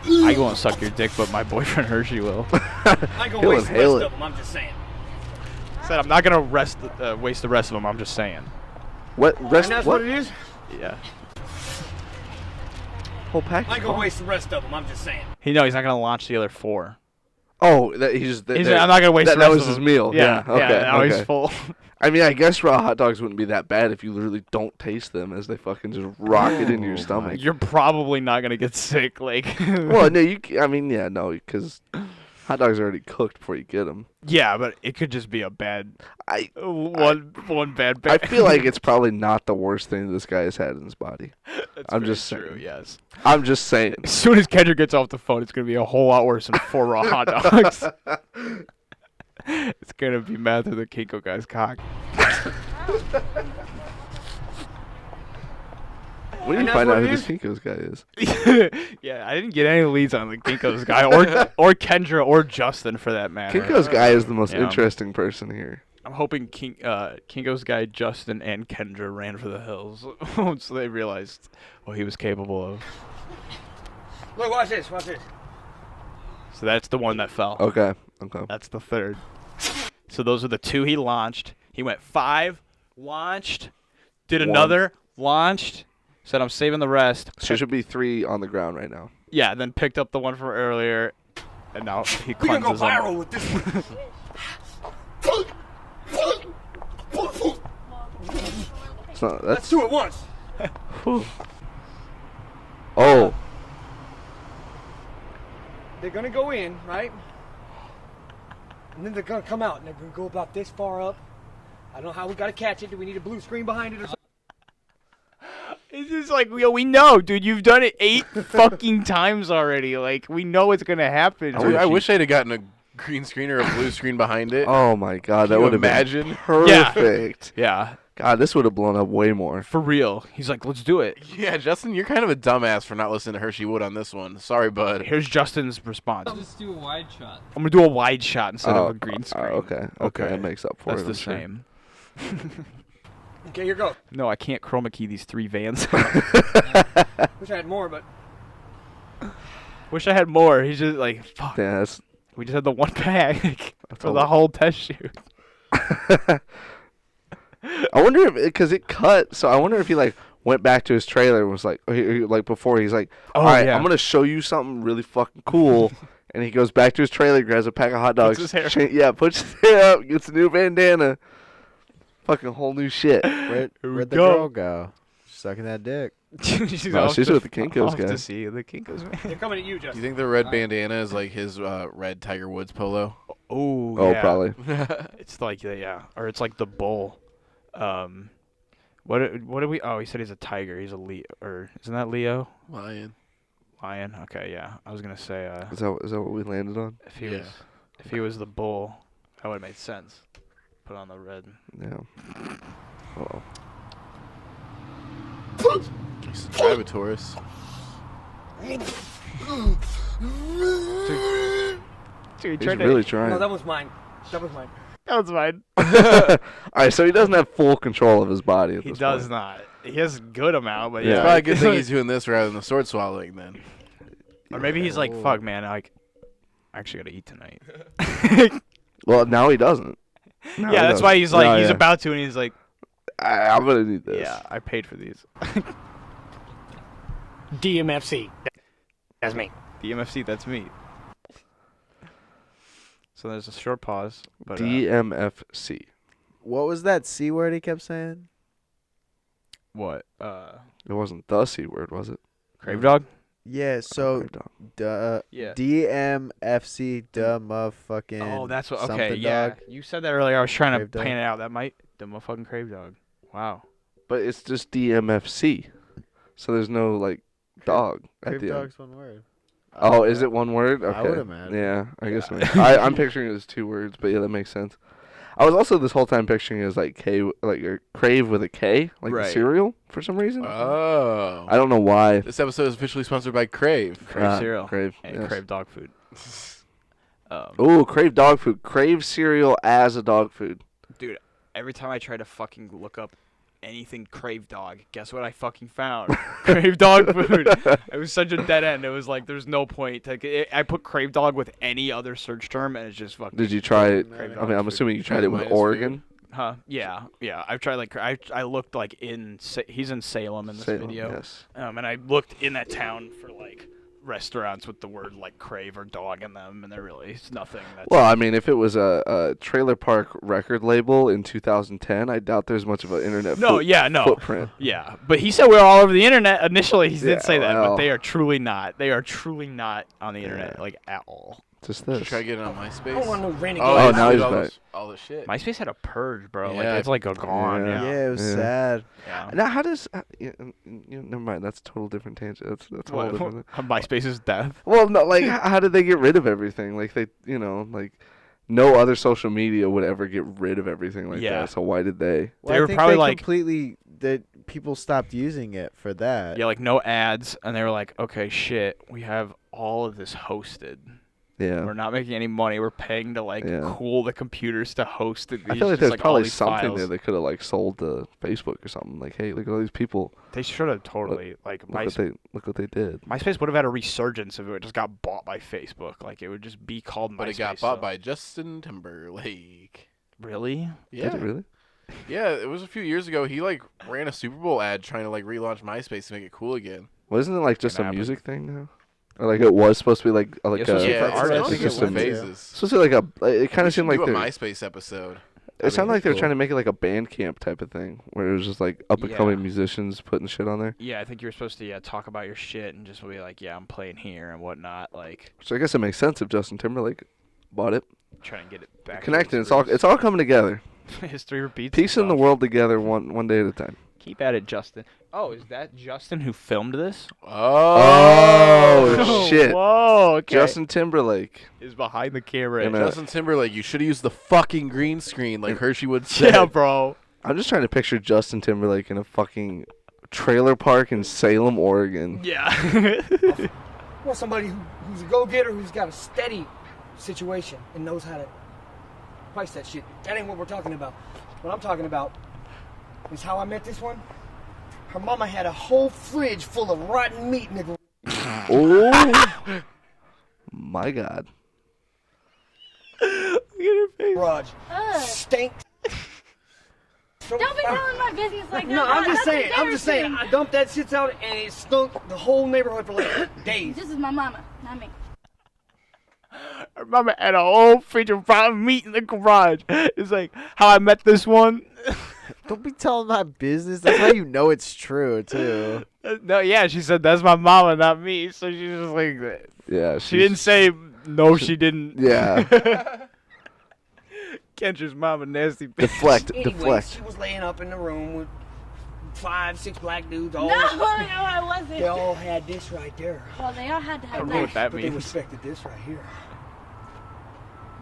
I won't suck your dick, but my boyfriend Hershey will. I go He'll waste the inhale rest it. of them, I'm just saying. Said I'm not gonna waste the rest of them. I'm just saying. what rest? And that's what? what it is? Yeah. Whole package. I go waste the rest of them, I'm just saying. He's not gonna launch the other 4. Oh, that he's just. I'm not gonna waste that, the that rest was of his them. meal. Yeah. Okay. Now okay. he's full. I mean, I guess raw hot dogs wouldn't be that bad if you literally don't taste them as they fucking just rocket into your stomach. You're probably not gonna get sick. Like, well, no, no, because hot dogs are already cooked before you get them. Yeah, but it could just be a bad. One bad. I feel like it's probably not the worst thing this guy has had in his body. That's I'm very just saying. true, yes. I'm just saying. As soon as Kendrick gets off the phone, it's gonna be a whole lot worse than 4 raw hot dogs. It's gonna be mad through the Kinko guy's cock. When do you find out who this Kinko's guy is? Yeah, I didn't get any leads on the Kinko's guy or Kendra or Justin for that matter. Kinko's guy is the most interesting person here. I'm hoping Kinko's guy Justin and Kendra ran for the hills once they realized what he was capable of. Look, watch this, watch this. So that's the one that fell. Okay. That's the third. So those are the 2 he launched. He went 5, launched, did another, launched, said I'm saving the rest. So there should be 3 on the ground right now. Yeah, then picked up the one from earlier, and now he We're gonna go cleanses them. viral with this one. Let's do it once. Oh. They're gonna go in, right? And then they're gonna come out, and they're gonna go about this far up. I don't know how we gotta catch it. Do we need a blue screen behind it or something? It's just like, we know, dude. You've done it 8 fucking times already. Like, we know it's gonna happen. I wish I'd have gotten a green screen or a blue screen behind it. Oh my god, that would have been perfect. Yeah. God, this would have blown up way more. For real. He's like, let's do it. Yeah, Justin, you're kind of a dumbass for not listening to Hershey Wood on this one. Sorry, bud. Here's Justin's response. I'll just do a wide shot. I'm gonna do a wide shot instead of a green screen. Okay, that makes up for That's it. the same. Okay, here go. No, I can't chroma key these 3 vans. Wish I had more, but Wish I had more. He's just like, fuck. Yeah, We just had the 1 bag for the whole test shoot. I wonder if, because it cut, so I wonder if he like went back to his trailer and was like, like before he's like, all right, I'm gonna show you something really fucking cool, and he goes back to his trailer, grabs a pack of hot dogs, puts his hair puts his hair up, gets a new bandana, fucking whole new shit. Where'd the girl go? Sucking that dick. she's with the Kinko's guy. To see the Kinko's man. they're coming at you, Do Justin. you think the red bandana is like his red Tiger Woods polo? Oh, yeah. Probably. It's like or it's like the bull. What did we? Oh, he said he's a tiger. He's a Leo, or isn't that Leo? Lion. Okay, yeah. I was gonna say. Is that what we landed on? If he was the bull, that would have made sense. Put on the red. Yeah. Oh. He's a Drivatorus. Dude, He's really trying. No, that was mine. That was mine. That was mine. All right, so he doesn't have full control of his body at He this does point. not. He has a good amount, but Yeah. It's probably a good thing he's doing this rather than the sword swallowing then. Or maybe he's like, fuck, man, I actually gotta eat tonight. Well, now he doesn't. Yeah, that's why he's like, he's about to, and he's like, I'm gonna need this. yeah, I paid for these. DMFC. That's me. DMFC, that's me. So there's a short pause. But, DMFC. What was that C word he kept saying? What? It wasn't the C word, was it? Crave Dog? Yeah, so Crave Dog. Yeah. DMFC, duh, motherfucking. Oh, that's what. Okay, something yeah. dog. You said that earlier. I was trying Crave to Dog. pan it out. That might the motherfucking Crave Dog. Wow. But it's just DMFC. So there's no, like, dog at Crave the end. dog's one word. Oh, is it one word? Okay. I would imagine. Yeah, I guess. I'm picturing it as 2 words, but yeah, that makes sense. I was also this whole time picturing it as like crave with a K, like the Right. cereal for some reason. Oh. I don't know why. This episode is officially sponsored by Crave. Crave cereal. Crave. And Yes. Crave dog food. Ooh, Crave dog food. Crave cereal as a dog food. Dude, every time I try to fucking look up anything Crave Dog, guess what I fucking found? Crave Dog food. It was such a dead end. It was like there's no point. I put Crave Dog with any other search term, and it's just fucking. Did you try it? Crave I dog mean, I'm food. assuming you tried it with Minus Oregon. Huh? Yeah. I've tried like I looked like he's in Salem in this Salem, video. yes. And I looked in that town for like restaurants with the word like crave or dog in them, and it's nothing. Well, I mean, if it was a trailer park record label in 2010, I doubt there's much of an internet footprint. Yeah, but he said we're all over the internet. Initially, he did say that, but they are truly not. They are truly not on the internet, like, at all. Just this. Try to get it on MySpace. I don't want no renegade. Oh, now he's back. All this shit. MySpace had a purge, bro. Yeah. Like, it's like a gone. Yeah, it was sad. Yeah. Now, how does... never mind. That's a total different tangent. That's a whole different... MySpace's death? Well, no, like, how did they get rid of everything? Like, they, like... No other social media would ever get rid of everything like that. So why did they? Well, they were probably like completely that people stopped using it for that. Yeah, like no ads, and they were like, okay, shit, we have all of this hosted. Yeah. We're not making any money. We're paying to cool the computers to host it. I feel like there's probably something there they could have sold to Facebook or something. Like, hey, look at all these people. They should have totally look what they did. MySpace would have had a resurgence if it just got bought by Facebook. Like it would just be called MySpace. But it got bought by Justin Timberlake. Really? Yeah. Did it really? Yeah, it was a few years ago. He ran a Super Bowl ad trying to relaunch MySpace to make it cool again. Wasn't it just a music thing now? Or it was supposed to be I think it's a phases. Supposed to be it kind of seemed like a MySpace episode. It sounded like they were trying to make it like a Bandcamp type of thing, where it was just up and coming musicians putting shit on there. Yeah, I think you were supposed to talk about your shit and just be like, yeah, I'm playing here and whatnot. So I guess it makes sense if Justin Timberlake bought it. Trying to get it back. Connecting. It's all coming together. History repeats. Piecing the world together one day at a time. Keep at it, Justin. Oh, is that Justin who filmed this? Oh shit! Whoa, okay. Justin Timberlake is behind the camera. Justin Timberlake, you should have used the fucking green screen like Hershey Wood said. Yeah, bro. I'm just trying to picture Justin Timberlake in a fucking trailer park in Salem, Oregon. Yeah. Well, somebody who's a go-getter, who's got a steady situation and knows how to price that shit. That ain't what we're talking about. What I'm talking about is how I met this one. Her mama had a whole fridge full of rotten meat, nigga. Oh my God! Look at her face. Garage stank. Don't be telling my business like that. No, I'm just saying. I dumped that shit out and it stunk the whole neighborhood for days. This is my mama, not me. Her mama had a whole fridge of rotten meat in the garage. It's like how I met this one. Don't be telling my business. That's how you know it's true, too. No, yeah, she said that's my mama, not me. So she's just like, yeah, she didn't say no. She didn't. Yeah. Kendra's mama, nasty bitch. Deflect. She was laying up in the room with 5-6 black dudes. No, I wasn't. They all had this right there. Well, they all had to have I don't know what that but means. They respected this right here.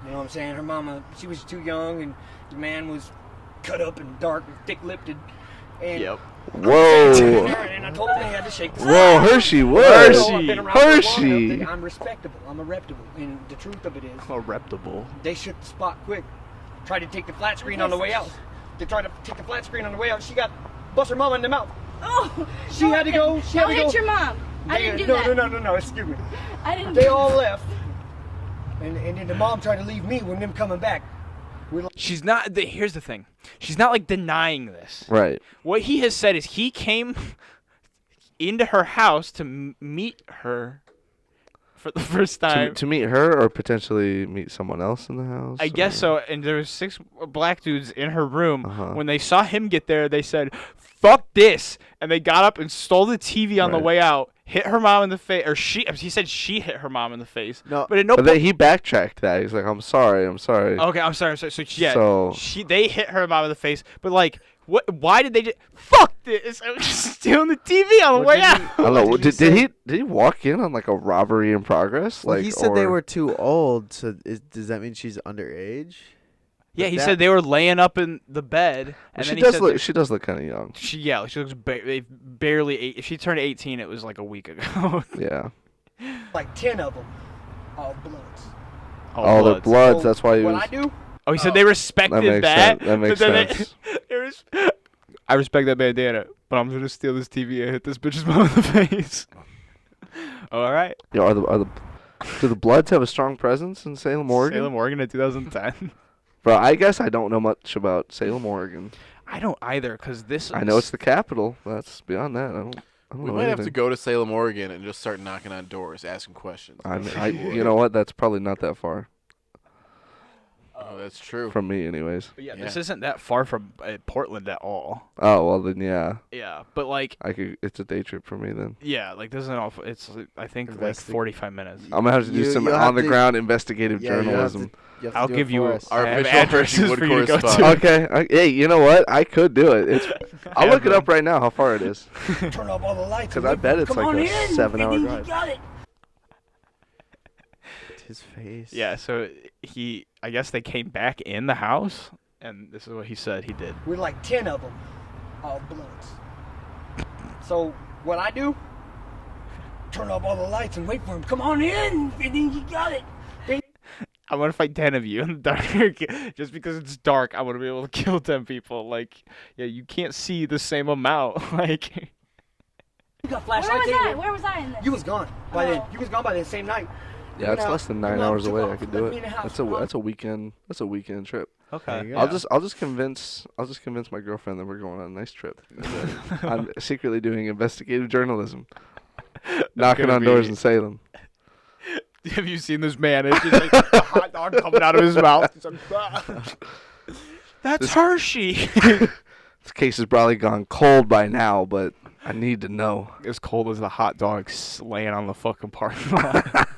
You know what I'm saying? Her mama, she was too young, and the man was cut up and dark and thick-lipped. And yep. Whoa. And I told them they had to shake the Whoa, Hershey Wood. Hershey. I'm respectable. I'm a reputable. And the truth of it is, A reputable. they shook the spot quick. Tried to take the flat screen on the way out. They tried to take the flat screen on the way out. She got bust her mama in the mouth. Oh, She had to go. Don't hit your mom. I didn't do that. No. Excuse me. I didn't. They all left. And then the mom tried to leave me when them coming back. She's not. Here's the thing. She's not denying this. Right. What he has said is he came into her house to meet her for the first time. To meet her or potentially meet someone else in the house? I guess so. And there was 6 black dudes in her room. When they saw him get there, they said, "Fuck this!" And they got up and stole the TV on the way out. Hit her mom in the face, or he said she hit her mom in the face. No, but at no point he backtracked that. He's like, I'm sorry. Okay, I'm sorry. So they hit her mom in the face, but what? Why did they just fuck this? I was just stealing the TV on the way out. I don't know. Did he walk in on a robbery in progress? Well, he said they were too old. So does that mean she's underage? Yeah, he said they were laying up in the bed, and she then she does look kind of young. She looks barely 8. If she turned 18, it was a week ago. Yeah. 10 of them, all bloods. All the bloods. So that's why he was. What I do? Oh, he said they respected that. That makes sense. I respect that bandana, but I'm gonna steal this TV and hit this bitch's mom in the face. All right. Yeah, do the Bloods have a strong presence in Salem, Oregon? Salem, Oregon in 2010. Bro, I guess I don't know much about Salem, Oregon. I don't either, because this. I know it's the capital. That's beyond that. We might have to go to Salem, Oregon, and just start knocking on doors, asking questions. You know what? That's probably not that far. Oh, that's true. From me, anyways. But yeah, this isn't that far from Portland at all. Oh well, then yeah. Yeah, but like it's a day trip for me then. Yeah, like this isn't all. It's I think like 45 minutes. I'm gonna have to do some on the ground investigative journalism. I'll give you our official addresses Hershey for you to go Wood to. Okay. Hey, you know what? I could do it. I'll look it up right now. How far it is? Turn off all the lights. Because I bet it's like a 7-hour drive. Got it. His face. Yeah, so I guess they came back in the house, and this is what he said he did. We're like 10 of them, all bloods. So what I do? Turn off all the lights and wait for him. Come on in, and then you got it. I want to fight 10 of you in the dark. Just because it's dark, I want to be able to kill 10 people. Like, yeah, you can't see the same amount. Like, you got flashlights. Where was I in this? You was gone by then. You was gone by the same night. Yeah, it's less than 9 hours away. I could do it. That's a weekend. That's a weekend trip. Okay. I'll just convince my girlfriend that we're going on a nice trip. I'm secretly doing investigative journalism, knocking on doors in Salem. Have you seen this man? It's just like a hot dog coming out of his mouth. That's Hershey. This case has probably gone cold by now, but I need to know. As cold as the hot dog laying on the fucking parking lot.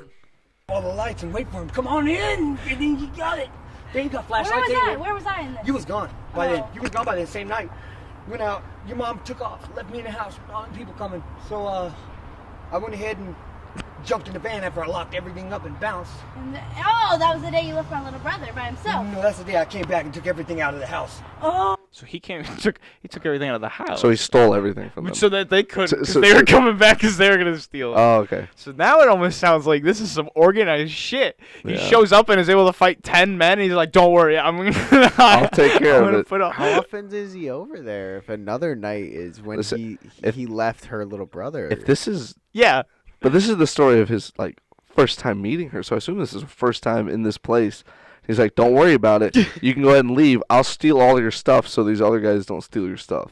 All the lights and wait for him. Come on in, and then you got it. Then you got flashlights. Where was I in this? You was gone by then. You was gone by the same night. Went out. Your mom took off, left me in the house. All the people coming. So I went ahead and jumped in the van after I locked everything up and bounced. That was the day you left my little brother by himself. No, that's the day I came back and took everything out of the house. Oh. So he took everything out of the house. So he stole everything from them. So that they couldn't, they were coming back because they were going to steal it. Oh, okay. So now it almost sounds like this is some organized shit. He shows up and is able to fight 10 men, and he's like, don't worry, I'll take care of it. How often is he over there? If another night is when he left her little brother. If this is... Yeah. But this is the story of his, like, first time meeting her, so I assume this is the first time in this place. He's like, don't worry about it. You can go ahead and leave. I'll steal all your stuff so these other guys don't steal your stuff.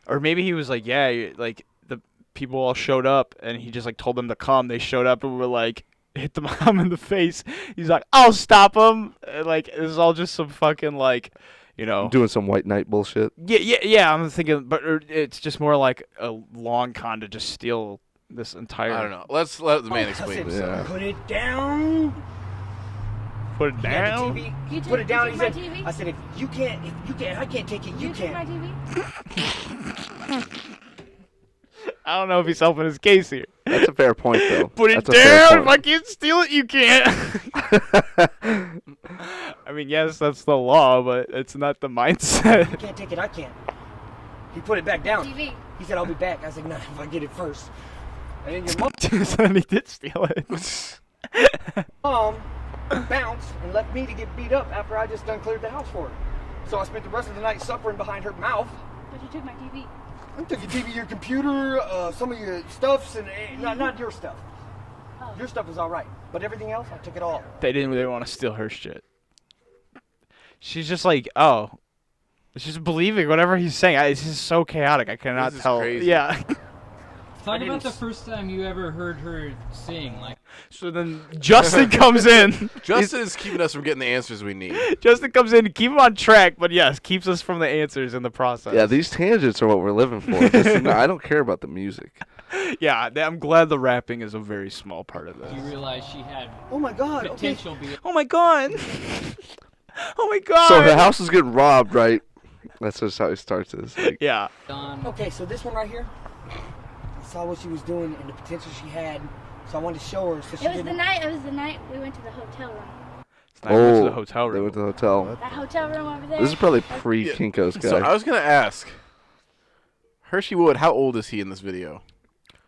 Or maybe he was like, yeah, like, the people all showed up, and he just, like, told them to come. They showed up and were like, hit the mom in the face. He's like, I'll stop them. And, like, this is all just some fucking, like, you know. Doing some white knight bullshit. Yeah, I'm thinking, but it's just more like a long con to just steal this entire... I don't know. Let's let the man explain this. Yeah. Put it down. Put it down? Put it down. He said, I said, if you can't, I can't take it, you take my can. TV? I don't know if he's helping his case here. That's a fair point, though. Put it down. If I can't steal it, you can't. I mean, yes, that's the law, but it's not the mindset. You can't take it, I can. He put it back down. TV. He said, I'll be back. I said, no, if I get it first. And then your mom... So then he did steal it. Mom bounced and left me to get beat up after I just done cleared the house for her. So I spent the rest of the night suffering behind her mouth. But you took my TV. I took your TV, your computer, some of your stuffs, and not your stuff. Oh. Your stuff is all right, but everything else, I took it all. They didn't really want to steal her shit. She's just like, oh. She's believing whatever he's saying. It's just so chaotic. I cannot tell. Crazy. Yeah. Talk about the first time you ever heard her sing. Like, so then Justin comes in. Justin is keeping us from getting the answers we need. Justin comes in to keep him on track, but yes, keeps us from the answers in the process. Yeah, these tangents are what we're living for. I don't care about the music. Yeah, I'm glad the rapping is a very small part of this. you realize she had Oh my God. potential. Oh my god. Oh my god. So the house is getting robbed, right? That's just how he starts this. Like, yeah. Okay, so this one right here, I saw what she was doing and the potential she had, so I wanted to show her. So she It was the night we went to the hotel room. Went to the hotel room. They went to the hotel. That hotel room over there. This is probably pre-Kinko's guy. So I was going to ask, Hershey Wood, how old is he in this video?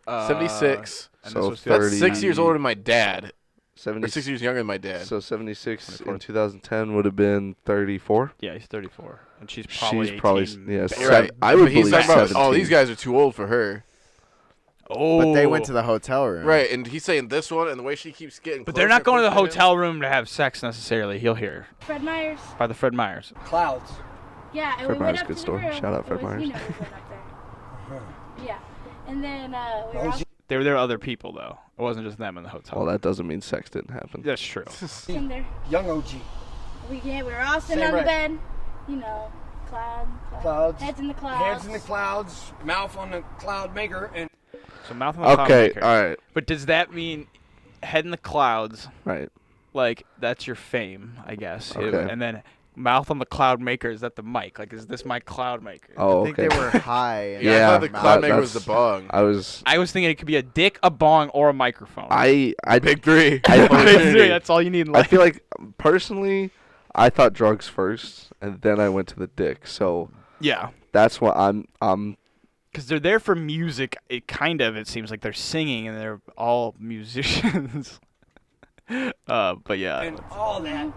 76. So That's 6 years older than my dad. 70, or 6 years younger than my dad. So 76 in 2010 would have been 34. Yeah, he's 34, and she's probably 18. Right. I would he's believe talking about, 17. oh, these guys are too old for her. Oh, but they went to the hotel room. Right, and he's saying this one, and the way she keeps getting But they're not going to the hotel room to have sex necessarily. He'll hear. Fred Meyer's. By the Fred Meyer's. Clouds. Yeah, and Fred we went Meyer's up good to store. the room. Shout out Fred It was, Meyer's. You know, we went up there. Yeah, And then we were There were other people though. It wasn't just them in the hotel. Well, that doesn't mean sex didn't happen. That's true. in there. Young OG. We were all sitting Same on the right. bed. You know, Clouds. heads in the clouds. Heads in the clouds. Mouth on the cloud maker. And So mouth on the cloud Okay, maker. all right, But does that mean head in the clouds? right. Like that's your fame, I guess. Okay. And then mouth on the cloud maker, is that the mic? Like, is this my cloud maker? Oh, I think okay. they were high. And Yeah, I Yeah, thought the cloud maker was the that's- bong. I was. I was thinking it could be a dick, a bong, or a microphone. I Big three. That's all you need in I life. feel like personally, I thought drugs first, and then I went to the dick. So Yeah. that's what I'm. Because they're there for music. It seems like they're singing and they're all musicians. But yeah. and all that.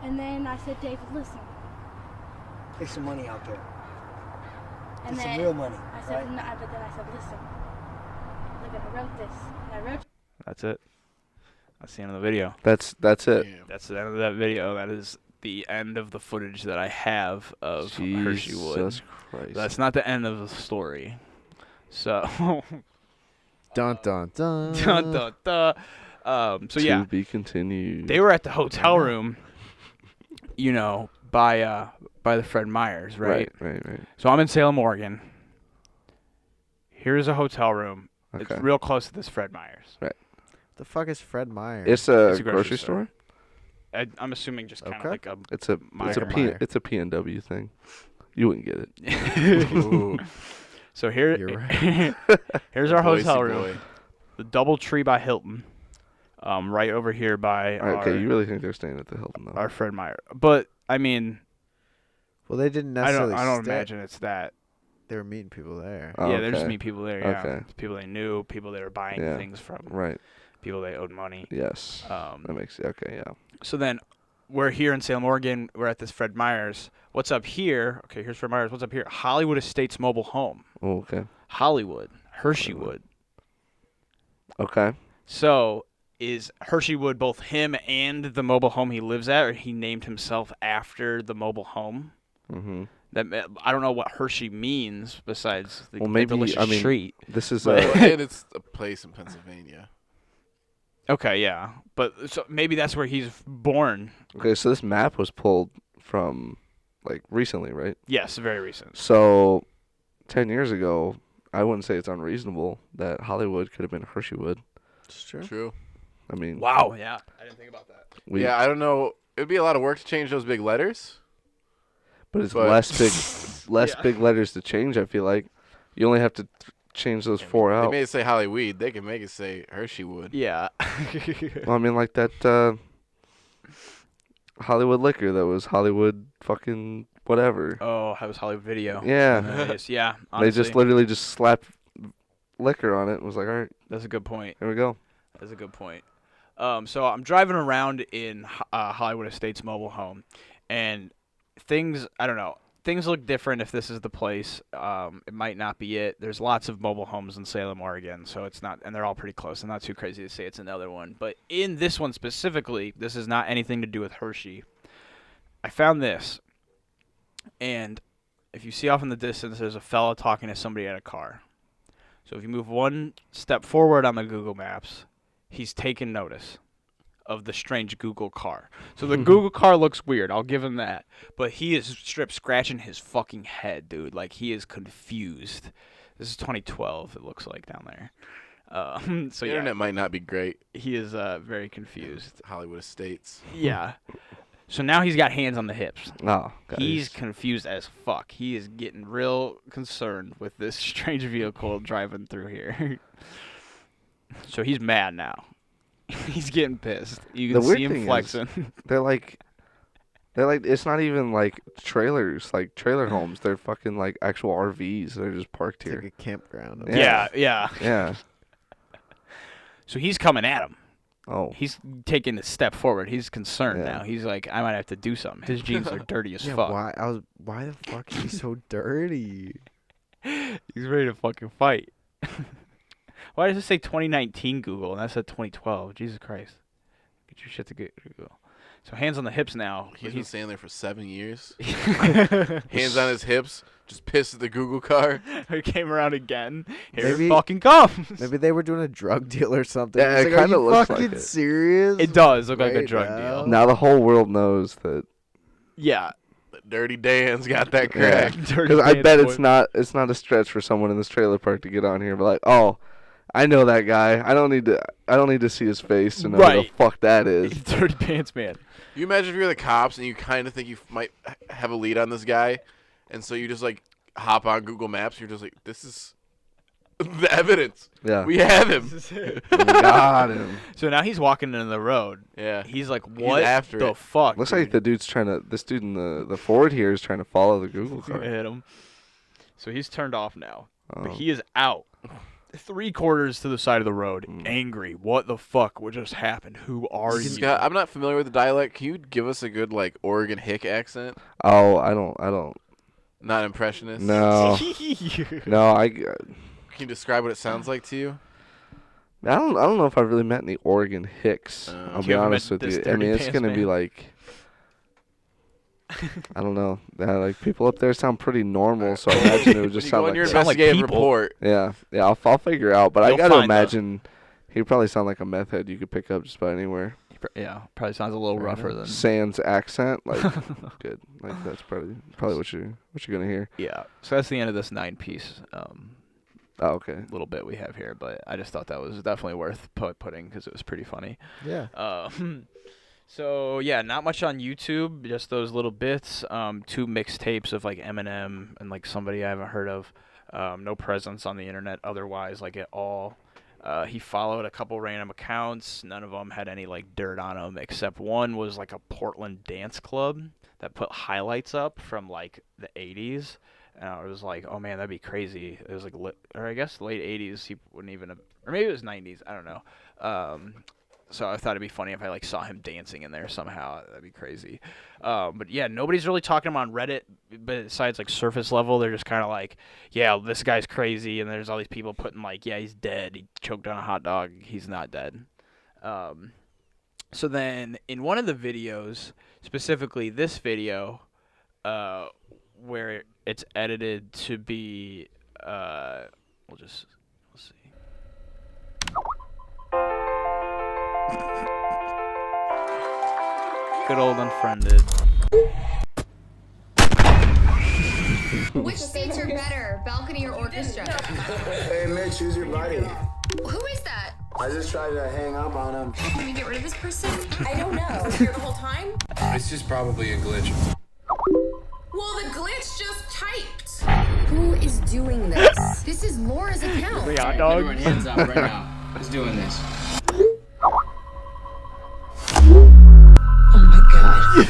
And then I said, David, listen. Take some money out there. And Get then some real money. I said, right? no, but then I said, listen. Look, I wrote this. And I wrote. That's it. That's the end of the video. That's it. That's the end of that video. That is the end of the footage that I have of Hershey Wood. Jesus Christ. That's not the end of the story. So, Dun dun dun. dun, dun, dun. So to yeah, be continued. they were at the hotel room, you know, by the Fred Meyers, right? Right. So I'm in Salem, Oregon. Here's a hotel room. Okay. It's real close to this Fred Meyers. The fuck is Fred Myers? It's a It's a grocery grocery store. I'm assuming just kind of Okay. like a It's a Meyer. It's a PNW thing. You wouldn't get it. Ooh. So here, You're right. here's our Boise hotel boy. room. The DoubleTree by Hilton. Right over here by All right, our, okay, you really think they're staying at the Hilton though? our Fred Meyer. But I mean, Well, they didn't I necessarily. don't stay. imagine it's that. They were meeting people there. Oh, Yeah, they're just okay. meet people there. Yeah, Okay. people they knew, people they were buying Yeah. things from, Right. people they owed money. Yes. That makes okay. Yeah. So then we're here in Salem, Oregon. We're at this Fred Meyers. What's up here? Okay, here's Fred Meyers. What's up here? Hollywood Estates Mobile Home. Oh, okay. Hollywood. Hershey Wood. Okay. So is Hershey Wood both him and the mobile home he lives at, or he named himself after the mobile home? Mhm. That I don't know what Hershey means besides the, Well, the maybe delicious I mean treat. this is Well, a and it's a place in Pennsylvania. Okay, yeah, but so maybe that's where he's born. okay. So this map was pulled from like recently, right? Yes, very recent. So 10 years ago, I wouldn't say it's unreasonable that Hollywood could have been Hershey Wood. It's true. True. I mean, Wow, yeah, I didn't think about that. Yeah, I don't know. It'd be a lot of work to change those big letters. but it's but- less Yeah. big letters to change. I feel like you only have to change those four They out. made it say Hollyweed. They can make it say Hershey Wood. Yeah. Well, I mean, like that Hollywood liquor that was Hollywood fucking whatever. Oh, that was Hollywood Video. Yeah. Nice. Yeah. They Honestly, just literally just slapped liquor on it and was like, all right, that's a good point. here we go. That's a good point. So I'm driving around in Hollywood Estates mobile home, and things, I don't know, things look different if this is the place. It might not be it. There's lots of mobile homes in Salem, Oregon, so it's not, and they're all pretty close. I'm not too crazy to say it's another one. But in this one specifically, this is not anything to do with Hershey. I found this, and if you see off in the distance, there's a fella talking to somebody at a car. So if you move one step forward on the Google Maps, he's taken notice of the strange Google car. So the Google car looks weird, I'll give him that. But he is strip scratching his fucking head, dude. Like, he is confused. This is 2012, it looks like, down there. So The yeah, internet might not be great. he is very confused. Hollywood Estates. Yeah. So now he's got hands on the hips. Oh, He's confused as fuck. He is getting real concerned with this strange vehicle driving through here. So he's mad now. He's getting pissed. You The can weird see him thing is- flexing. they're like, it's not even like trailers, like trailer homes. They're fucking like actual RVs. They're just parked It's here. like a campground. Yeah. Yeah. Yeah. So he's coming at him. Oh. He's taking a step forward. He's concerned Yeah. now. He's like, I might have to do something. His jeans are dirty as Yeah, fuck. why the fuck is he so dirty? He's ready to fucking fight. Why does it say 2019 Google and that said 2012? Jesus Christ. Get your shit to Google. So hands on the hips now. He's been standing there for 7 years. Hands on his hips, just pissed at the Google car. He came around again. Here Maybe- it fucking comes. Maybe they were doing a drug deal or something. Yeah, It's it like, kinda are you looks fucking like it. serious? It does look like a right drug now? deal. Now the whole world knows that. Yeah. Dirty Dan's got that crack. Dirty Because I Dan's bet boy. it's not a stretch for someone in this trailer park to get on here and be like, oh, I know that guy. I don't need to see his face to know who the Right. fuck that is. Dirty Pants Man. You imagine if you're the cops and you kind of think you might have a lead on this guy, and so you just like hop on Google Maps. And you're just like, this is the evidence. Yeah. We have him. Got him. So now he's walking into the road. Yeah. He's like, what after the it. fuck? Looks dude? like this dude in the Ford here is trying to follow the Google car. Hit him. So he's turned off now. But Um, he is out. 3/4 to the side of the road, angry. What the fuck? What just happened? Who are you? Scott, I'm not familiar with the dialect. Can you give us a good like Oregon hick accent? Oh, I don't. Not impressionist. No. No, Can you describe what it sounds like to you? I don't know if I've really met any Oregon hicks. I'll You be haven't honest met with this you. I mean, dirty it's pants gonna be man? like, I don't know. Like people up there sound pretty normal, so I imagine it would just When you sound go on like your that. Sound like investigative people. report. Yeah. I'll figure out. But I You'll gotta find imagine he'd probably sound like a meth head you could pick up just about anywhere. Yeah, probably sounds a little rougher than. Sans accent, like good. Like that's probably what you're gonna hear. Yeah. So that's the end of this 9-piece Oh, okay. little bit we have here, but I just thought that was definitely worth putting because it was pretty funny. Yeah. So yeah, not much on YouTube, just those little bits. 2 mixtapes of like Eminem and like somebody I haven't heard of. No presence on the internet otherwise, like at all. He followed a couple random accounts. None of them had any like dirt on them, except one was like a Portland dance club that put highlights up from like the 80s. And I was like, oh man, that'd be crazy. It was like, or I guess late 80s. He wouldn't even have, or maybe it was 90s. I don't know. So I thought it'd be funny if I like saw him dancing in there somehow. That'd be crazy. But yeah, nobody's really talking him on Reddit. But besides like surface level, they're just kind of like, yeah, this guy's crazy. And there's all these people putting like, yeah, he's dead. He choked on a hot dog. He's not dead. So then in one of the videos, specifically this video, where it's edited to be, let's see. Good old Unfriended. Which seats are better, balcony or orchestra? Hey, Mitch, who's your buddy? Who is that? I just tried to hang up on him. Can we get rid of this person? I don't know. Was here the whole time? This is probably a glitch. Well, the glitch just typed. Who is doing this? This is Laura's account. The hot dog. Everyone hands up right now. Who's doing this? Oh my god.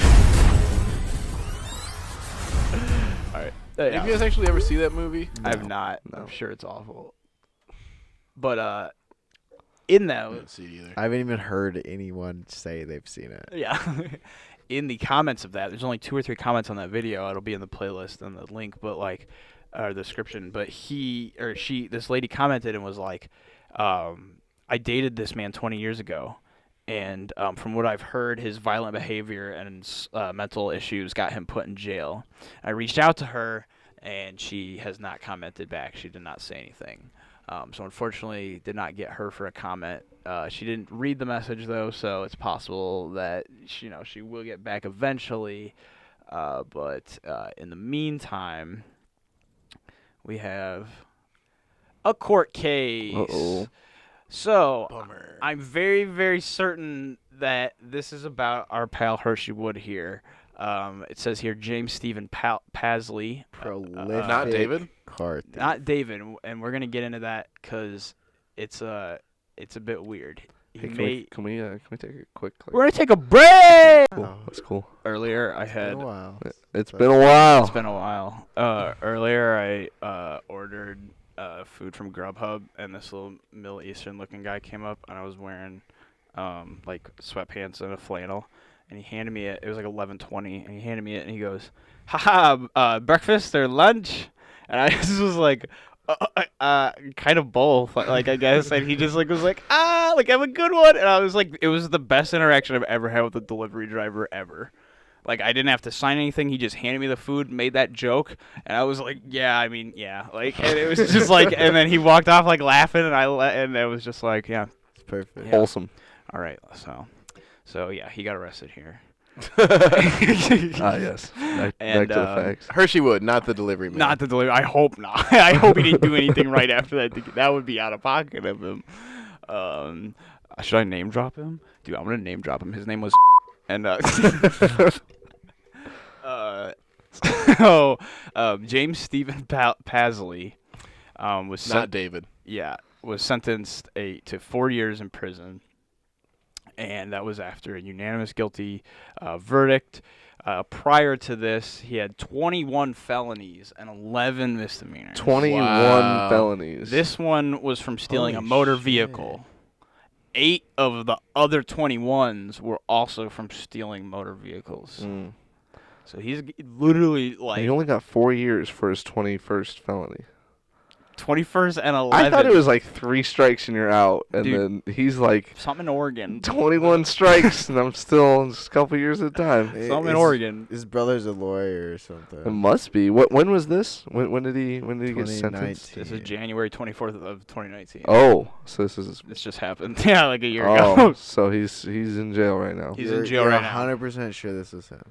Alright. Have you guys actually ever see that movie? I have not. I'm sure it's awful. But in that, I didn't see it either. I haven't even heard anyone say they've seen it. yeah, in the comments of that, there's only 2 or 3 comments on that video. It'll be in the playlist and the link, but like, or the description. But this lady commented and was like, I dated this man 20 years ago. And from what I've heard, his violent behavior and mental issues got him put in jail. I reached out to her, and she has not commented back. She did not say anything. So unfortunately, did not get her for a comment. She didn't read the message, though, so it's possible that she will get back eventually. But in the meantime, we have a court case. Uh-oh. So, Bummer. I'm very, very certain that this is about our pal Hershey Wood here. It says here James Stephen Pasley. Prolific. Not David? Card. Not David, and we're going to get into that because it's a bit weird. Hey, can we take a quick? We're going to take a break! Cool. That's cool. Earlier, I Been had... a while. It's been a while. It's been a while. Earlier, I ordered... food from Grubhub, and this little Middle Eastern looking guy came up, and I was wearing like sweatpants and a flannel, and he handed me it. It was like 11:20, and he handed me it, and he goes, "Haha, breakfast or lunch?" And I just was like, kind of both. Like I guess, and he just like was like, like have a good one, and I was like, it was the best interaction I've ever had with a delivery driver ever. Like I didn't have to sign anything. He just handed me the food, made that joke, and I was like, yeah, I mean, yeah, like, and it was just like, and then he walked off like laughing, and it was just like, yeah, it's perfect, yeah. Wholesome. All right, so yeah, he got arrested here. Yes. Back to the facts. Hershey Wood, not the delivery man. Not the delivery. I hope not. I hope he didn't do anything right after that. That would be out of pocket of him. Should I name drop him? Dude, I'm gonna name drop him. His name was and James Stephen Pasley was not David. Yeah, was sentenced to 4 years in prison. And that was after a unanimous guilty verdict. Prior to this, he had 21 felonies and 11 misdemeanors. 21 felonies. This one was from stealing a motor vehicle. 8 of the other 21s were also from stealing motor vehicles. So he's literally like... He only got 4 years for his 21st felony. 21st and 11. I thought it was like 3 strikes and you're out, and Dude, then he's like something in Oregon. 21 strikes, and I'm still just a couple years at a time. Something in Oregon. His brother's a lawyer or something. It must be. When was this? When did he get sentenced? This is January 24th of 2019. Oh, so this just happened. Yeah, like a year ago. Oh, so he's in jail right now. He's in jail right now. 100% sure this is him.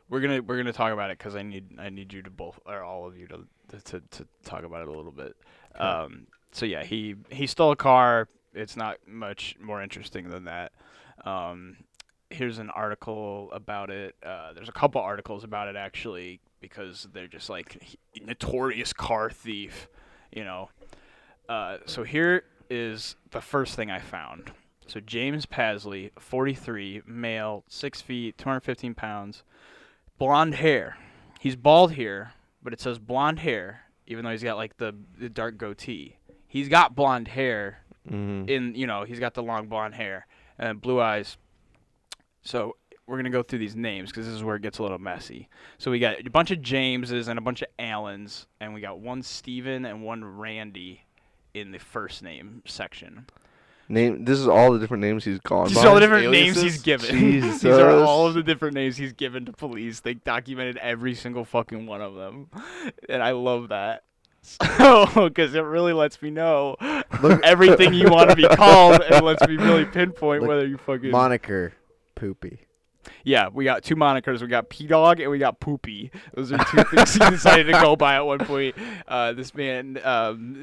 We're gonna talk about it because I need you to both, or all of you to talk about it a little bit. Okay. So yeah, he stole a car. It's not much more interesting than that. Here's an article about it. There's a couple articles about it actually, because they're just like notorious car thief, you know. So here is the first thing I found. So James Pasley, 43, male, 6 feet, 215 pounds. Blonde hair. He's bald here, but it says blonde hair, even though he's got like the dark goatee. He's got blonde hair. He's got the long blonde hair and blue eyes. So we're going to go through these names because this is where it gets a little messy. So we got a bunch of Jameses and a bunch of Allens, and we got one Steven and one Randy in the first name section. This is all the different names he's gone by? These are all the different names he's given. Jesus. These are all of the different names he's given to police. They documented every single fucking one of them. And I love that. Because it really lets me know everything you want to be called, and lets me really pinpoint whether you fucking... Moniker, Poopy. Yeah, we got 2 monikers. We got P-Dog and we got Poopy. Those are 2 things he decided to go by at one point. This man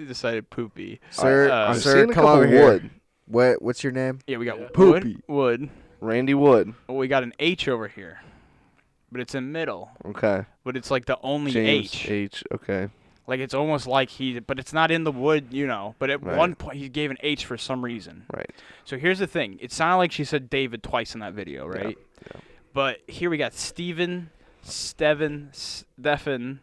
decided Poopy. Sir, come over here. What's your name? Yeah, we got Poopy. Wood. Randy Wood. Well, we got an H over here, but it's in middle. Okay. But it's like the only James H. Okay. Like it's almost like but it's not in the wood, you know. But at one point he gave an H for some reason. Right. So here's the thing. It sounded like she said David twice in that video, right? Yeah. But here we got Steven, Steven, Stephen,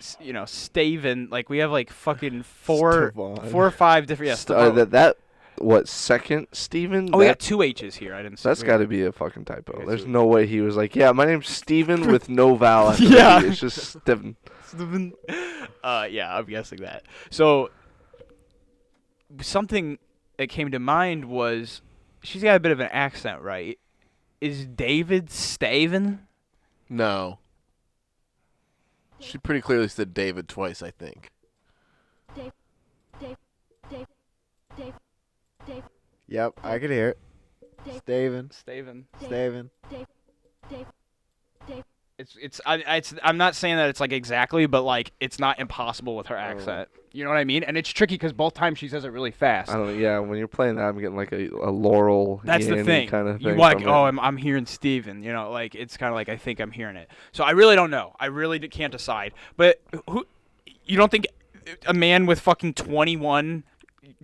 Staven. Like we have like fucking 4 or 5 different. Yeah. What, second Steven? Oh, we got 2 H's here. I didn't see. That's got to be a fucking typo. There's no way he was like, yeah, my name's Steven with no vowel. Yeah. It's just Steven. Steven. Yeah, I'm guessing that. So something that came to mind was she's got a bit of an accent, right? Is David Staven? No. She pretty clearly said David twice, I think. Dave. Yep, I could hear it. Staven. I'm not saying that it's like exactly, but like it's not impossible with her accent. You know what I mean? And it's tricky because both times she says it really fast. I don't know. Yeah, when you're playing that, I'm getting like a Laurel. That's the thing. Kind of thing. You like, I'm hearing Steven. You know, like it's kind of like I think I'm hearing it. So I really don't know. I really can't decide. But you don't think a man with fucking 21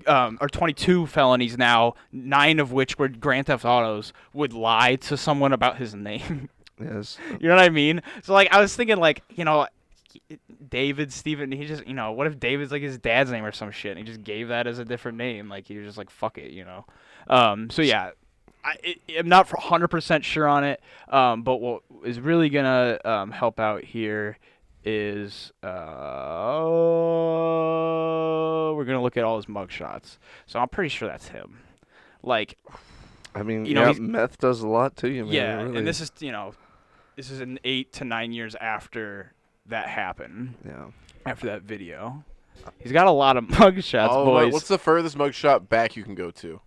or 22 felonies now, 9 of which were Grand Theft Autos, would lie to someone about his name? Yes. You know what I mean? So like I was thinking like, David, Steven, he just, what if David's like his dad's name or some shit and he just gave that as a different name? Like he was just like, fuck it, So yeah, I'm not 100% sure on it. But what is really gonna help out here is we're gonna look at all his mugshots. So I'm pretty sure that's him. Like, I mean, you know, meth does a lot to you, man. Yeah, really. and this is this is an 8 to 9 years after that happened. Yeah. After that video, he's got a lot of mugshots, boys. What's the furthest mugshot back you can go to?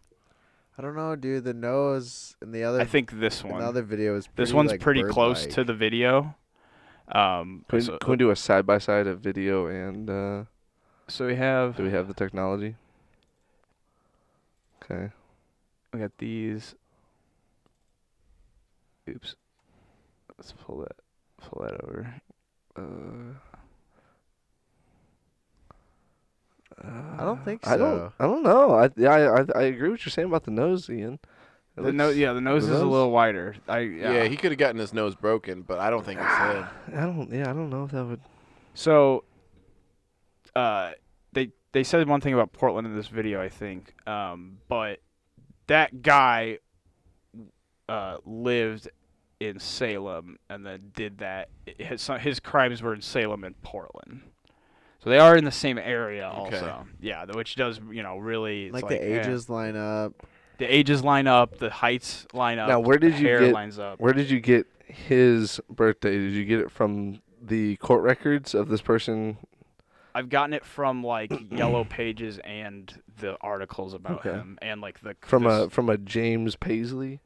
I don't know, dude. The nose in the other. I think this one. The other video is. Pretty, this one's like, pretty close bird-like. to the video. Can we do a side by side of video and? So we have. Do we have the technology? Okay. We got these. Oops. Let's pull that over. I don't think so. I don't know. I agree with what you're saying about the nose, Ian. The nose is a little wider. Yeah, he could have gotten his nose broken, but I don't think it's him. I don't know if that would. So, they said one thing about Portland in this video, I think, but that guy lived in Salem and then did that. His crimes were in Salem and Portland. So they are in the same area also. Yeah, which does, really... Like the ages line up. The ages line up, the heights line up. Now, where did you get? Lines up. Where did you get his birthday? Did you get it from the court records of this person? I've gotten it from like Yellow Pages and the articles about him, and like from a James Paisley.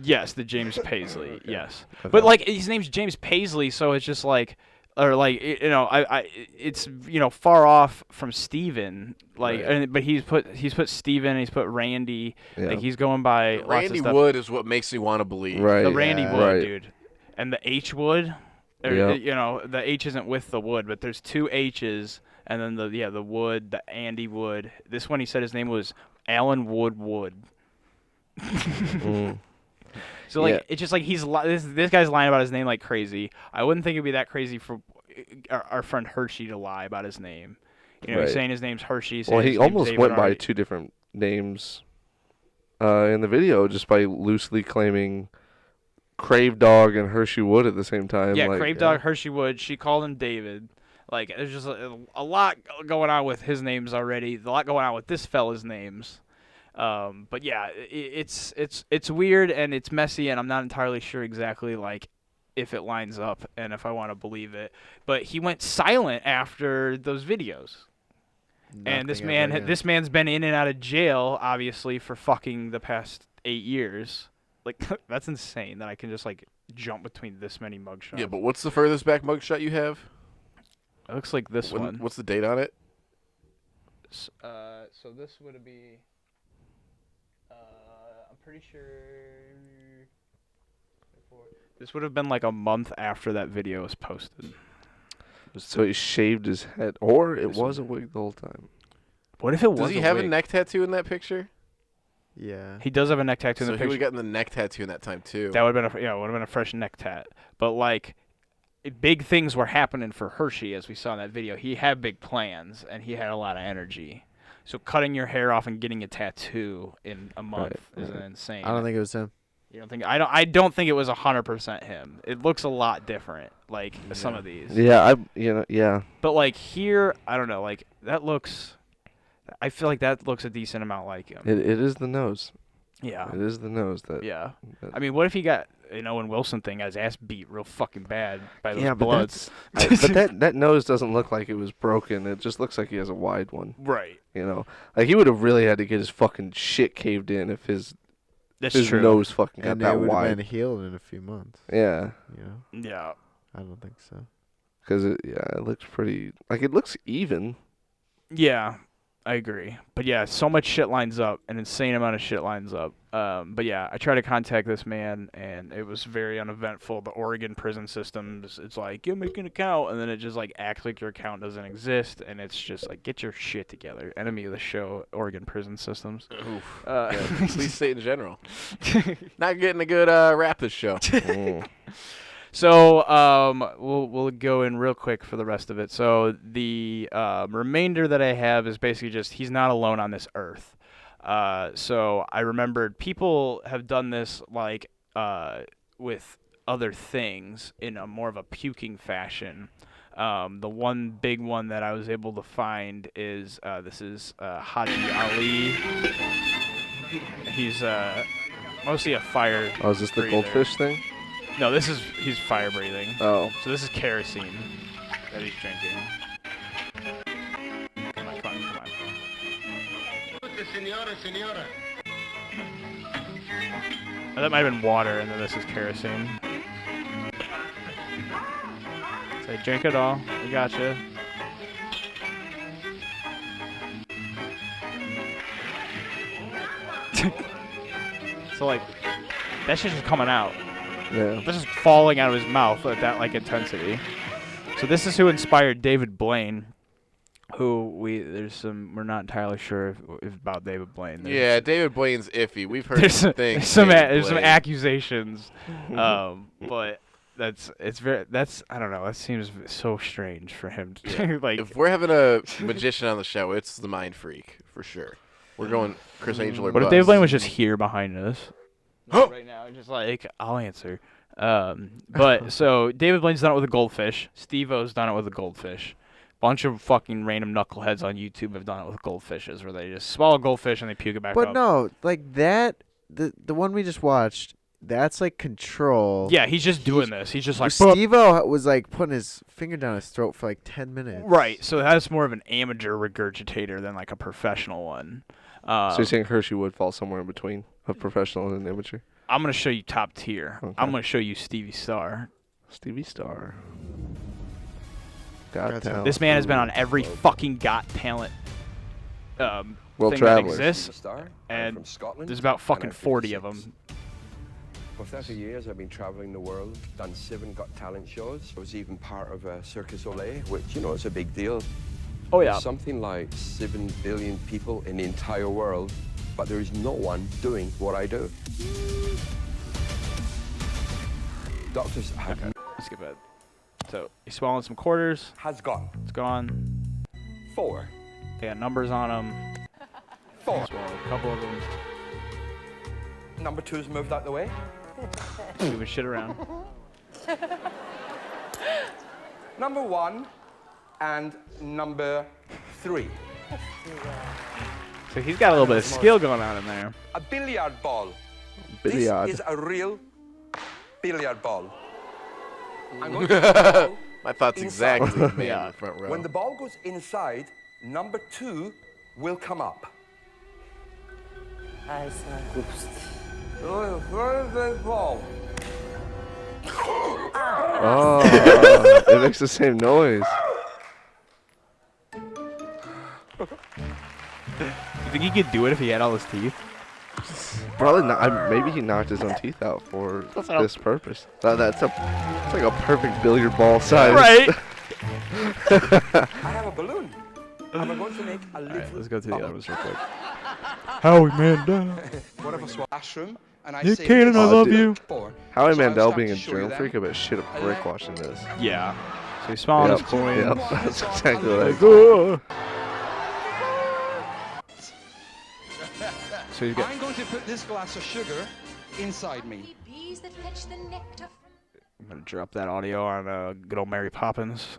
Yes, the James Paisley. Yes, but like his name's James Paisley, so it's just like. Or like it's far off from Steven, like, right. But he's put Steven, he's put Randy, like he's going by lots Randy of stuff. Wood is what makes me want to believe, right? The Randy Wood, right. dude, and the H Wood, the H isn't with the Wood, but there's two H's, and then the Wood, the Andy Wood. This one he said his name was Alan Wood. So it's just like this guy's lying about his name like crazy. I wouldn't think it'd be that crazy for our friend Hershey to lie about his name. He's saying his name's Hershey. Well, he almost went by two different names in the video just by loosely claiming Crave Dog and Hershey Wood at the same time. Yeah, Crave Dog, Hershey Wood. She called him David. Like, there's just a lot going on with his names already. A lot going on with this fella's names. But yeah, it's weird and it's messy, and I'm not entirely sure exactly like if it lines up and if I want to believe it. But he went silent after those videos. And this man's been in and out of jail obviously for fucking the past 8 years. Like that's insane that I can just like jump between this many mugshots. Yeah, but what's the furthest back mugshot you have? It looks like this one. What's the date on it? So this would be. I'm pretty sure this would have been like a month after that video was posted. So he shaved his head, or it was a wig the whole time. What if it was? Does he have a neck tattoo in that picture? Yeah. He does have a neck tattoo in the picture. So he would have gotten the neck tattoo in that time too. That would have been would have been a fresh neck tat. But like, big things were happening for Hershey as we saw in that video. He had big plans and he had a lot of energy. So cutting your hair off and getting a tattoo in a month is insane. I don't think it was him. You don't think? I don't think it was 100% him. It looks a lot different, like some of these. Yeah, But like here, I don't know. Like that looks. I feel like that looks a decent amount like him. It is the nose. Yeah. It is the nose that. Yeah. I mean, what if he got an Owen Wilson thing, got his ass beat real fucking bad by those Bloods? But that nose doesn't look like it was broken. It just looks like he has a wide one. Right. Like he would have really had to get his fucking shit caved in if his nose fucking got that wide. And it would have been healed in a few months. Yeah. Yeah. I don't think so. Because it looks pretty. Like it looks even. Yeah. I agree. But yeah, so much shit lines up, an insane amount of shit lines up. But yeah, I tried to contact this man, and it was very uneventful. The Oregon prison systems, it's like, you make an account, and then it just like acts like your account doesn't exist, and it's just like, get your shit together. Enemy of the show, Oregon prison systems. Oof. Please say it in general. Not getting a good rap this show. So we'll go in real quick for the rest of it. So the remainder that I have is basically just he's not alone on this earth. So I remembered people have done this like with other things in a more of a puking fashion. The one big one that I was able to find is this is Haji Ali. He's mostly a fire. Oh, is this the goldfish thing? No, he's fire breathing. Oh. So this is kerosene that he's drinking. Come on. Oh, that might have been water, and then this is kerosene. Say, drink it all. We got you. So like, that shit's just coming out. Yeah. This is falling out of his mouth at that like intensity. So this is who inspired David Blaine, who we're not entirely sure if about David Blaine. Yeah, David Blaine's iffy. We've heard some things. There's some accusations, but I don't know. That seems so strange for him. To, like, if we're having a magician on the show, it's the Mind Freak for sure. We're going Chris Angel or What if bust. David Blaine was just here behind us? Right now, just like, I'll answer. But so David Blaine's done it with a goldfish. Steve-O's done it with a goldfish. Bunch of fucking random knuckleheads on YouTube have done it with goldfishes, where they just swallow goldfish and they puke it back up. But no, like that, the one we just watched, that's like control. Yeah, he's just doing this. He's just like... Steve-O was like putting his finger down his throat for like 10 minutes. Right, so that's more of an amateur regurgitator than like a professional one. So you're saying Hershey Wood falls somewhere in between a professional and an amateur? I'm going to show you top tier. Okay. I'm going to show you Stevie Star. Stevie Star. Got Talent. This man has been on every fucking Got Talent World thing Travelers. that exists, and there's about fucking 40 of them. For 30 years, I've been traveling the world, done 7 Got Talent shows. I was even part of a Circus Olé, which, you know, is a big deal. Oh, yeah. There's something like 7 billion people in the entire world, but there is no one doing what I do. Doctors have... Okay, let's get back. So, he's swallowing some quarters. Has gone. It's gone. 4. They got numbers on them. 4. Swallowed a couple of them. Number 2's moved out the way. Moving shit around. Number 1 and number 3. So he's got a little bit of skill going on in there. A billiard ball. Billiard. This is a real billiard ball. I'm going to my thoughts inside. exactly. Man, in the front row. When the ball goes inside, number 2 will come up. Ball. Oh, it makes the same noise. You think he could do it if he had all his teeth? Probably not. Maybe he knocked his own teeth out for this purpose. It's like a perfect billiard ball size. Right. I have a balloon. I'm going to make a little. Alright, let's go to the other ones real quick. Howie Mandel. Whatever mushroom, and I Nick say Cannon, I love you. Howie So Mandel I'm being a starting to show you germ freak, I bet shit a brick watching this. Yeah. So he's swallowing his coin. Yep, that's exactly what I So he's got... I'm going to put this glass of sugar inside me. Bees that fetch the nectar. I'm going to drop that audio on good old Mary Poppins.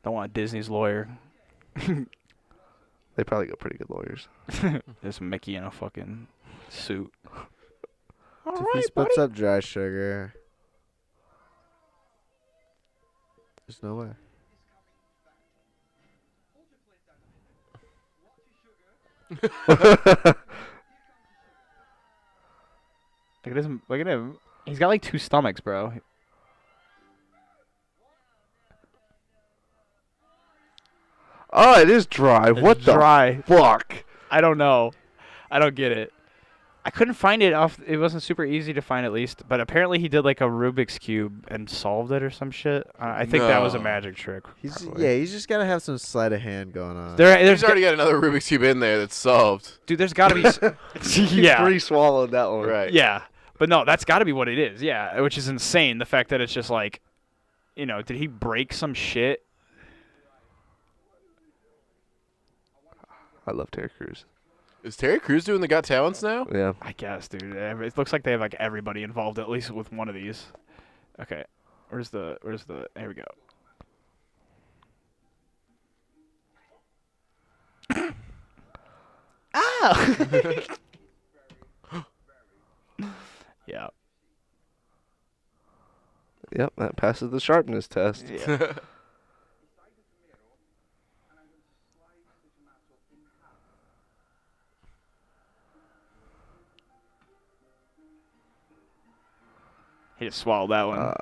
Don't want Disney's lawyer. They probably got pretty good lawyers. There's Mickey in a fucking suit. If he splits up dry sugar, there's no way. Look at him. He's got like 2 stomachs, bro. Oh, it is dry. It's what dry. the fuck? I don't know. I don't get it. I couldn't find it off. It wasn't super easy to find, at least. But apparently he did like a Rubik's Cube and solved it or some shit. I think that was a magic trick. He's just gotta have some sleight of hand going on. He's already got another Rubik's Cube in there that's solved. Dude, there's got to be... Yeah. Pre-swallowed that one. Right. Yeah. But no, that's got to be what it is. Yeah, which is insane. The fact that it's just like, you know, did he break some shit? I love Terry Crews. Is Terry Crews doing the Got Talents now? Yeah. I guess, dude. It looks like they have like everybody involved at least with one of these. Okay, where's the? Here we go. Ah! Yeah. Yep, that passes the sharpness test. Yeah. He just swallowed that one.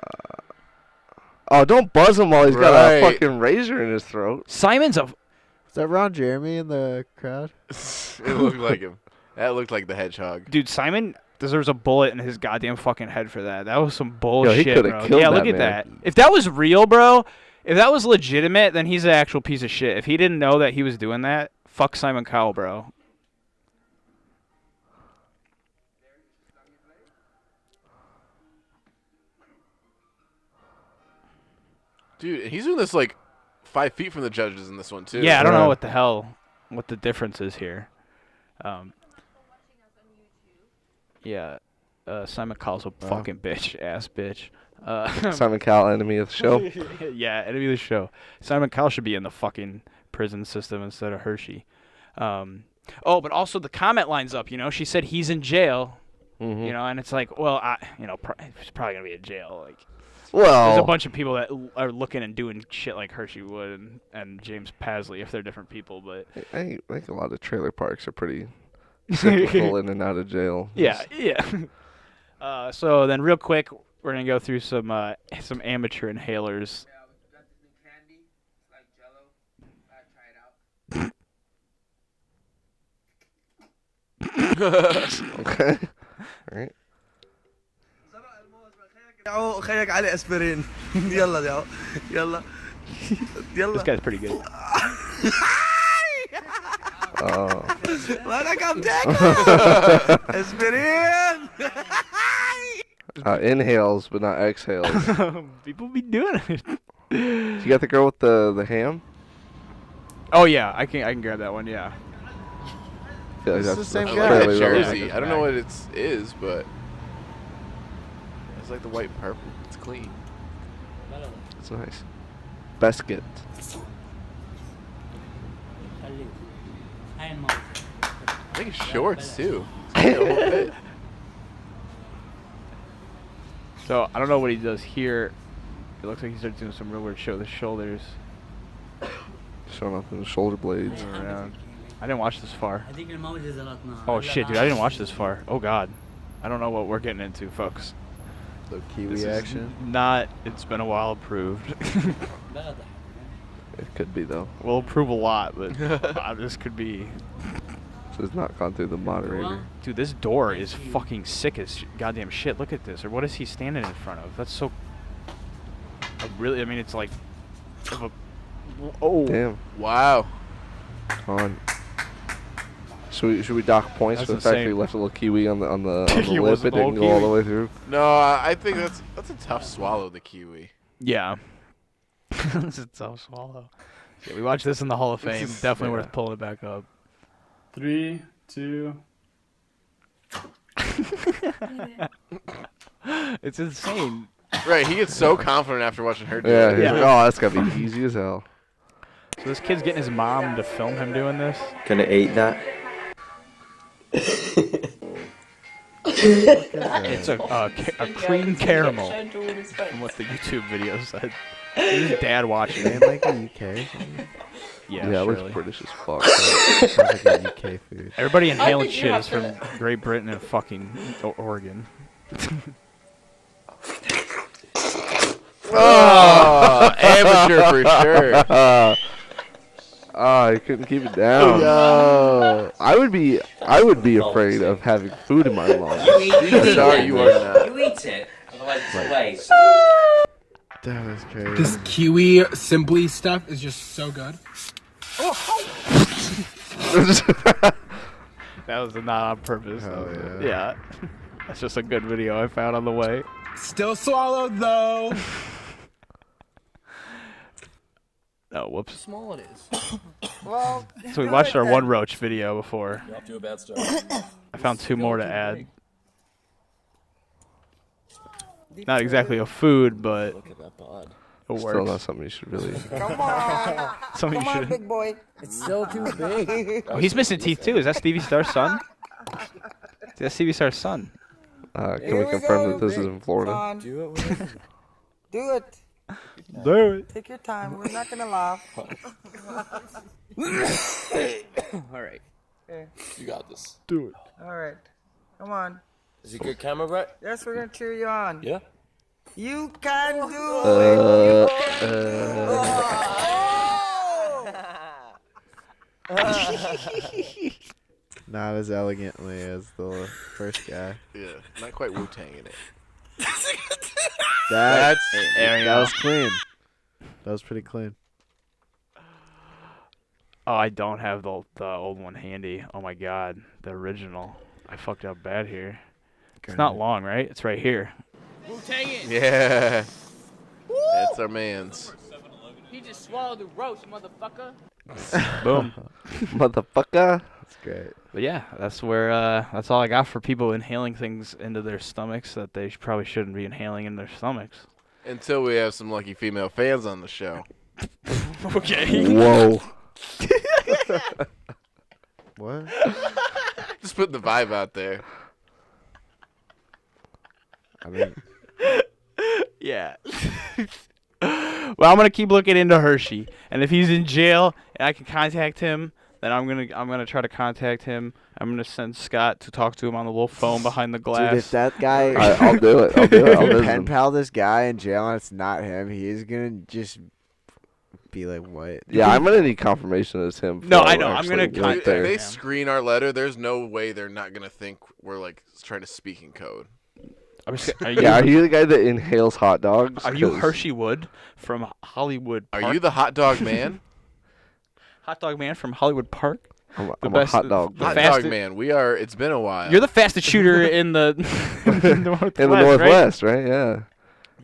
Oh, don't buzz him while he's got a Right. fucking razor in his throat. Simon's a. Is that Ron Jeremy in the crowd? It looked like him. That looked like the hedgehog. Dude, Simon deserves a bullet in his goddamn fucking head for that. That was some bullshit, coulda bro. killed Yeah, look that at man. that. If that was real, bro, if that was legitimate, then he's an actual piece of shit. If he didn't know that he was doing that, fuck Simon Cowell, bro. Dude, he's doing this like 5 feet from the judges in this one too. Yeah, I don't know what the difference is here. Yeah, Simon Cowell's a fucking ass bitch. Simon Cowell, enemy of the show. Yeah, enemy of the show. Simon Cowell should be in the fucking prison system instead of Hershey. Oh, but also the comment lines up. You know, she said he's in jail. Mm-hmm. You know, and it's like, well, he's probably gonna be in jail. Like, well, there's a bunch of people that are looking and doing shit like Hershey Wood and James Pasley if they're different people. But I think a lot of trailer parks are pretty cyclical in and out of jail. Yeah. So then, real quick, we're gonna go through some amateur inhalers. Okay. All right. خليك علي اسبرين يلا يا يلا يلا This guy's pretty good. وانا كم اسبرين Inhales, but not exhales. People be doing it. You got the girl with the ham? Oh yeah, I can grab that one. Yeah. I feel like It's the that's same that's guy. fairly Jersey. relevant. I don't know what it is, but it's like the white purple. It's clean. It's nice. Biscuit. I think it's shorts too. It's like a whole bit. So I don't know what he does here. It looks like he starts doing some real weird show. The shoulders. Showing off the shoulder blades. Around. I didn't watch this far. I think الموت is a lot now. Oh shit, dude! I didn't watch this far. Oh god, I don't know what we're getting into, folks. The Kiwi This action. is not. It's been a while approved. It could be though. We'll approve a lot, but this could be. So it's not gone through the moderator. Dude, this door is fucking sick as goddamn shit. Look at this. Or what is he standing in front of? That's so. I mean, it's like. Oh. Damn. Wow. On. Should we dock points That's for the fact that he insane. left a little kiwi on the He lip? was a It didn't little go all the kiwi. way through. No, I think that's a tough swallow. The kiwi. Yeah. It's a tough swallow. Yeah, we watched this in the Hall of Fame. Definitely worth pulling it back up. 3, 2. It's insane. Right, he gets so confident after watching her do Yeah. it. He's like, oh, that's gotta be easy as hell. So this kid's getting his mom to film him doing this. Gonna eat that. It's a cream caramel, from what the YouTube video said. This is dad watching it. Like a UK. Yeah, it surely. looks British as fuck. Sounds like a UK food. Everybody inhaling shit is from Great Britain and fucking Oregon. Oh, amateur for sure. Oh, I couldn't keep it down. Yo. I would be afraid of having food in my lungs. Sorry, you are not. You eat it, otherwise it's a waste. That was crazy. This kiwi simply stuff is just so good. That was not on purpose. Hell Yeah. That's just a good video I found on the way. Still swallowed though. Oh, whoops. Small it is. Well, So we watched our one roach video before. You're off to a bad start. I found 2 more to add. Not exactly a food, but Look at that bod. it works. Still not something you should really. Come on. Something Come you on, should. big boy. It's still too big. Oh, he's missing teeth too. Is that Stevie Star's son? That's Stevie Star's son. Can Here we we confirm go. that this is in Florida? Son. Do it. Whatever. Do it. Do it. Take your time. We're not gonna laugh. All right. Okay. You got this. Do it. All right. Come on. Is it good camera, Brett? Yes, we're gonna cheer you on. Yeah. You can do it. Not as elegantly as the first guy. Yeah, not quite Wu-Tang in it. That There was clean. That was pretty clean. Oh, I don't have the old one handy. Oh my god, the original. I fucked up bad here. It's not long, right? It's right here. Yeah. That's our man's. He just swallowed the roast, motherfucker. Boom. Motherfucker. That's great. But yeah, that's where that's all I got for people inhaling things into their stomachs that they probably shouldn't be inhaling in their stomachs. Until we have some lucky female fans on the show. Okay. Whoa. What? Just putting the vibe out there. I mean, Yeah. Well, I'm gonna keep looking into Hershey, and if he's in jail and I can contact him, then I'm gonna try to contact him. I'm gonna send Scott to talk to him on the little phone behind the glass. dude, if that guy, I'll do it. I'll do it. I'll if you listen. pen pal this guy in jail and it's not him, he is gonna just be like, what? Yeah, I'm gonna need confirmation that it's him. No, before I know. I'm actually gonna went Dude, if there. they screen our letter, there's no way they're not gonna think we're like trying to speak in code. Are Yeah, are you the guy that inhales hot dogs? Are you 'Cause- Hershey Wood from Hollywood Park? Are you the hot dog man? Hot dog man from Hollywood Park? I'm The a best- hot dog. the Hot fastest- dog man. We are. It's been a while. You're the fastest shooter in the In the Northwest, right? Yeah.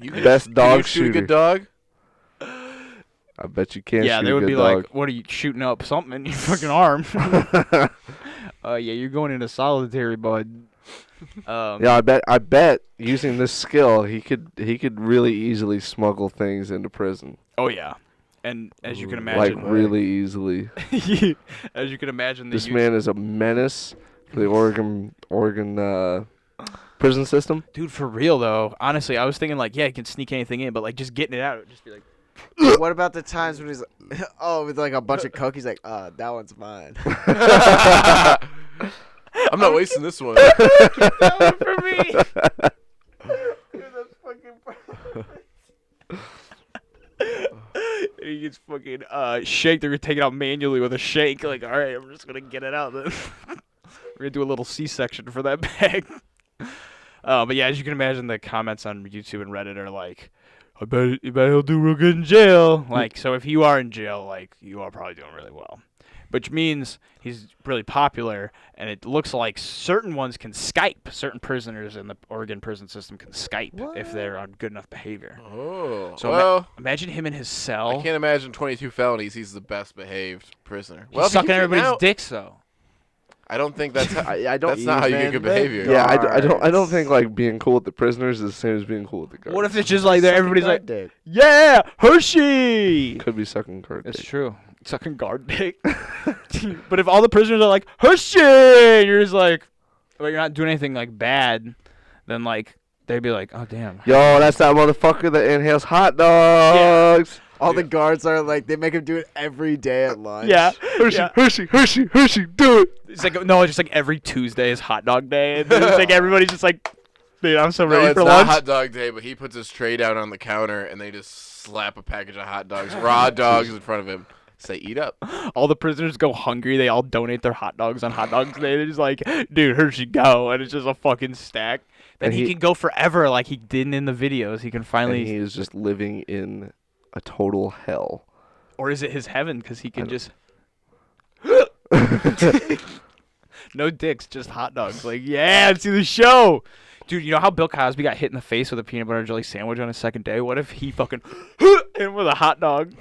You Best can dog you shoot a shooter. good dog. I bet you can. Yeah, shoot they a would good be dog. like, "What are you shooting up? Something in your fucking arm?" Yeah, you're going into solitary, bud. Yeah, I bet using this skill, he could really easily smuggle things into prison. Oh yeah, and as you can Like imagine, really easily. as you can imagine, This man is a menace to the Oregon prison system. dude, for real though. Honestly, I was thinking like, yeah, he can sneak anything in, but like just getting it out, it would just be like. What about the times when he's like, oh, with like a bunch of coke, he's like, that one's mine. I'm not wasting this one. That one for me. Dude, that's fucking perfect. He gets fucking shake. They're gonna take it out manually with a shake. Like, all right, I'm just gonna get it out. Then we're gonna do a little C-section for that bag. But yeah, as you can imagine, the comments on YouTube and Reddit are like, I bet he'll do real good in jail. Like, so if you are in jail, like, you are probably doing really well. Which means he's really popular, and it looks like certain ones can Skype. Certain prisoners in the Oregon prison system can Skype if they're on good enough behavior. Oh, So well, imagine him in his cell. I can't imagine 22 felonies. He's the best behaved prisoner. He's sucking everybody's dicks, though. I don't think that's. I don't. That's not how you get good behavior. Yeah, I don't think like being cool with the prisoners is the same as being cool with the guards. What if it's just like that? Everybody's like, dick. yeah, Hershey. Could be sucking guard. It's dick. true. Sucking guard dick. But if all the prisoners are like, Hershey, and you're just like, well, you're not doing anything like bad, then like they'd be like, oh damn. Yo, that's that motherfucker that inhales hot dogs. All the guards are like, they make him do it every day at lunch. Yeah. Hershey, Yeah. Hershey, do it. It's like no, it's just like every Tuesday is hot dog day. And it's like everybody's just like, dude, I'm so ready No, it's for not lunch. hot dog day, but he puts his tray down on the counter and they just slap a package of hot dogs, raw dogs in front of him. Say, eat up. All the prisoners go hungry. They all donate their hot dogs on hot dogs day. They're just like, dude, Hershey, go. And it's just a fucking stack. Then And he he- can go forever like he did in the videos. He can And finally. he is just living in a total hell. Or is it his heaven? Because he can just. No dicks, just hot dogs. Like, yeah, let's do the show. Dude, you know how Bill Cosby got hit in the face with a peanut butter and jelly sandwich on his second day? What if he fucking hit him with a hot dog?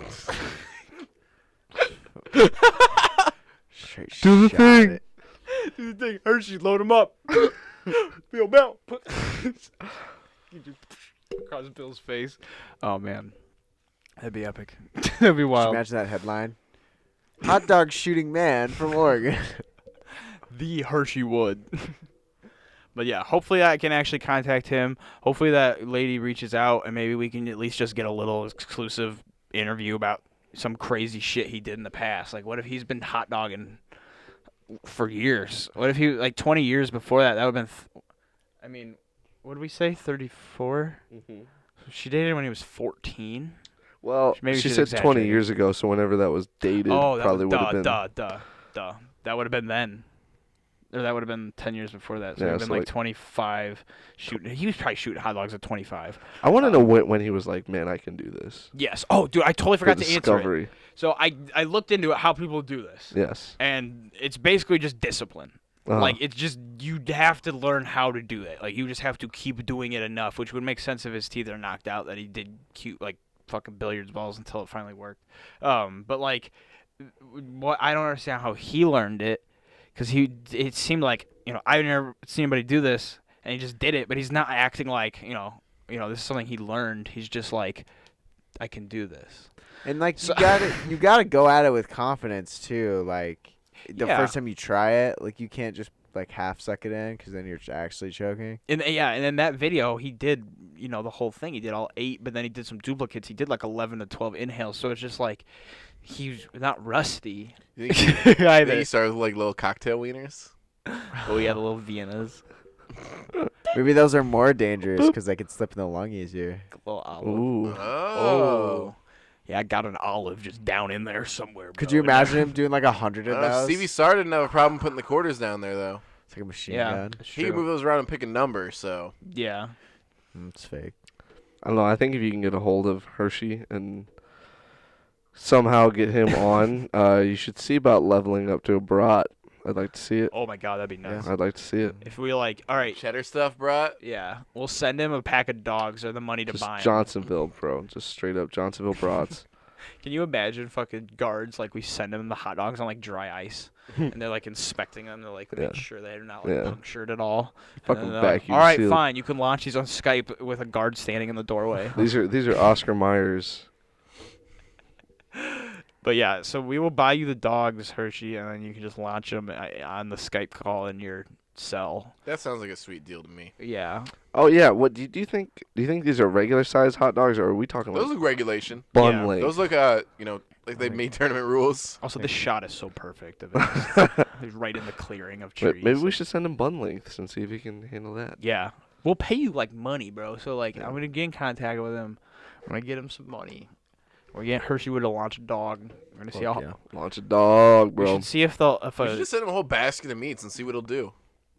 Do the thing. Do the thing. Hershey, load him up. Bill Bell. He just across Bill's face. Oh man, that'd be epic. That'd be wild. Imagine that headline: Hot dog shooting man from Oregon. The Hershey Wood. But yeah, hopefully I can actually contact him. Hopefully that lady reaches out and maybe we can at least just get a little exclusive interview about some crazy shit he did in the past. Like, what if he's been hot dogging for years? What if he, like, 20 years before that? That would have been, I mean, what did we say, 34? Mm-hmm. She dated him when he was 14? Well, maybe she said 20 years ago, so whenever that was dated, probably would have been. Duh. That would have been then. Or that would have been 10 years before that. So it would have been so like 25 shooting. He was probably shooting hot dogs at 25. I want to know when he was like, man, I can do this. Yes. Oh, dude, I totally forgot to answer it. So I looked into it, how people do this. Yes. And it's basically just discipline. Like, it's just, you have to learn how to do it. Like, you just have to keep doing it enough, which would make sense if his teeth are knocked out, that he did cute, like, fucking billiards balls until it finally worked. But, like, what I don't understand how he learned it. Because it seemed like, I've never seen anybody do this, and he just did it, but he's not acting like, this is something he learned. He's just like, I can do this. And, like, you gotta go at it with confidence, too. Like, the first time you try it, like, you can't just, like, half suck it in, because then you're actually choking. And in that video, he did, the whole thing. He did all 8, but then he did some duplicates. He did, like, 11 to 12 inhales, so it's just like, he's not rusty. You think he started with like little cocktail wieners? Oh yeah, the little Viennas. Maybe those are more dangerous because they could slip in the lung easier. A little olive. Ooh. Oh. Yeah, I got an olive just down in there somewhere. Bro. Could you imagine him doing like 100 of those? Stevie Star didn't have a problem putting the quarters down there though. It's like a machine gun. He can move those around and pick a number. So yeah, it's fake. I don't know. I think if you can get a hold of Hershey and somehow get him on, you should see about leveling up to a brat. I'd like to see it. Oh my god, that'd be nice. I'd like to see it. If we all right, cheddar stuff, brat. Yeah, we'll send him a pack of dogs or the money to just buy him. Johnsonville, bro. Just straight up Johnsonville brats. Can you imagine fucking guards, like, we send them the hot dogs on, like, dry ice, and they're, like, inspecting them. They're, like, make sure they're not, like, punctured at all. Fucking like, all right, fine, you can launch these on Skype with a guard standing in the doorway. These are Oscar Myers. But yeah, so we will buy you the dogs, Hershey, and then you can just launch them on the Skype call in your cell. That sounds like a sweet deal to me. Yeah. Oh yeah. What do you think? Do you think these are regular size hot dogs, or are we talking? Those like look regulation. Bun length. Those look like they made tournament rules. Also, this shot is so perfect. Of it. It's right in the clearing of trees. Maybe we should send him bun lengths and see if he can handle that. Yeah. We'll pay you like money, bro. So like, I'm gonna get in contact with him. I'm gonna get him some money. We're getting Hershey Wood to launch a dog. We're gonna see how launch a dog, bro. We should see if they'll. We should just send him a whole basket of meats and see what he'll do.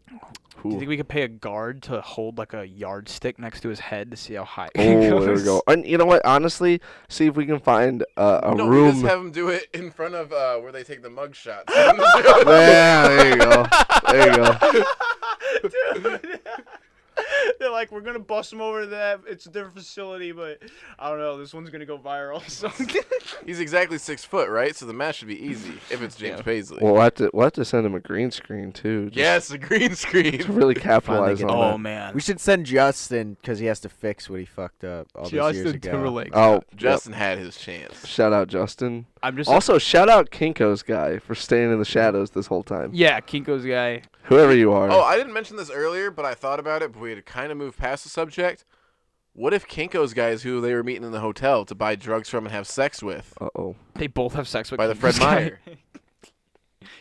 Do you think we could pay a guard to hold like a yardstick next to his head to see how high? Oh, there we go. And you know what? Honestly, see if we can find a no, room. We just have him do it in front of where they take the mugshots. Yeah, there you go. There you go. Dude. They're like, we're gonna bust them over to that. It's a different facility, but I don't know. This one's gonna go viral. So he's exactly 6 foot, right? So the match should be easy if it's James Paisley. Well, we'll have to send him a green screen too. Yes, a green screen. To really capitalize on that. Oh man, we should send Justin because he has to fix what he fucked up all those years ago. Timberlake. Oh, Justin had his chance. Shout out Justin. I'm just also shout out Kinko's guy for staying in the shadows this whole time. Yeah, Kinko's guy. Whoever you are. Oh, I didn't mention this earlier, but I thought about it, but we had kind of moved past the subject. What if Kinko's guys who they were meeting in the hotel to buy drugs from and have sex with? Uh-oh. They both have sex with by the Fred Meyer.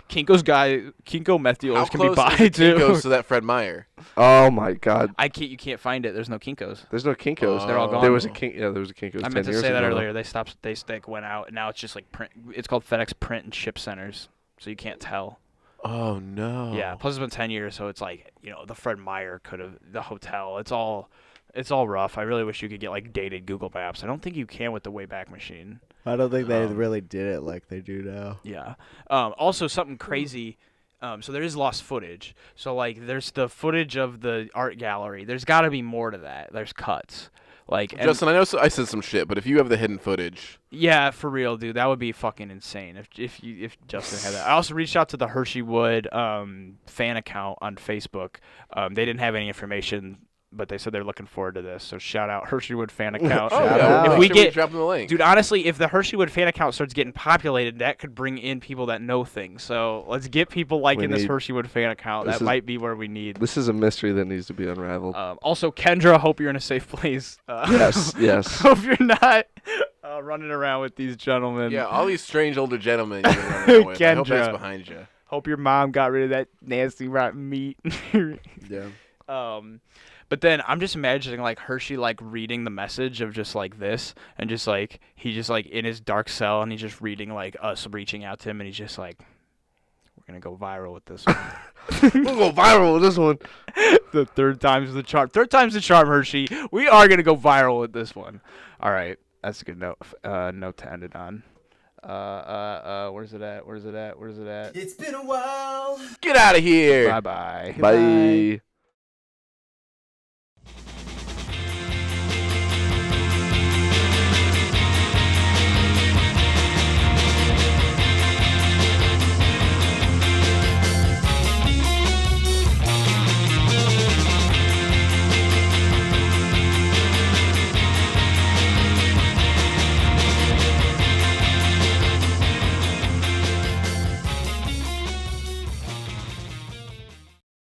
Kinko's guy, Kinko meth dealers can be by too. Kinko's to that Fred Meyer. Oh my God. You can't find it. There's no Kinko's. There's no Kinko's. They're all gone. There was a Kinko's. I meant to say that earlier. They stopped. They went out, and now it's just like print. It's called FedEx Print and Ship Centers, so you can't tell. Oh no. Yeah. Plus it's been 10 years, so it's like the Fred Meyer could have the hotel. It's all rough. I really wish you could get like dated Google Maps. I don't think you can with the Wayback Machine. I don't think they really did it like they do now. Yeah. Also something crazy. So there is lost footage. So like there's the footage of the art gallery. There's got to be more to that. There's cuts. Like, Justin, I know I said some shit, but if you have the hidden footage, yeah, for real, dude, that would be fucking insane if Justin had that. I also reached out to the Hershey Wood fan account on Facebook. They didn't have any information, but they said they're looking forward to this. So shout out Hershey Wood fan account. If we get drop them the link, dude. Honestly, if the Hershey Wood fan account starts getting populated, that could bring in people that know things. So let's get people liking this Hershey Wood fan account. That might be where we need. This is a mystery that needs to be unraveled. Also, Kendra, hope you're in a safe place. Yes. Hope you're not running around with these gentlemen. Yeah, all these strange older gentlemen you've been running around with. I hope that's behind you. Hope your mom got rid of that nasty rotten meat. Yeah. But then I'm just imagining like Hershey like reading the message of just like this, and just like he just like in his dark cell, and he's just reading like us reaching out to him, and he's just like, we're gonna go viral with this one. We'll go viral with this one. The third time's the charm. Third time's the charm, Hershey. We are gonna go viral with this one. All right, that's a good note. Note to end it on. Where's it at? It's been a while. Get out of here. Bye-bye. Bye.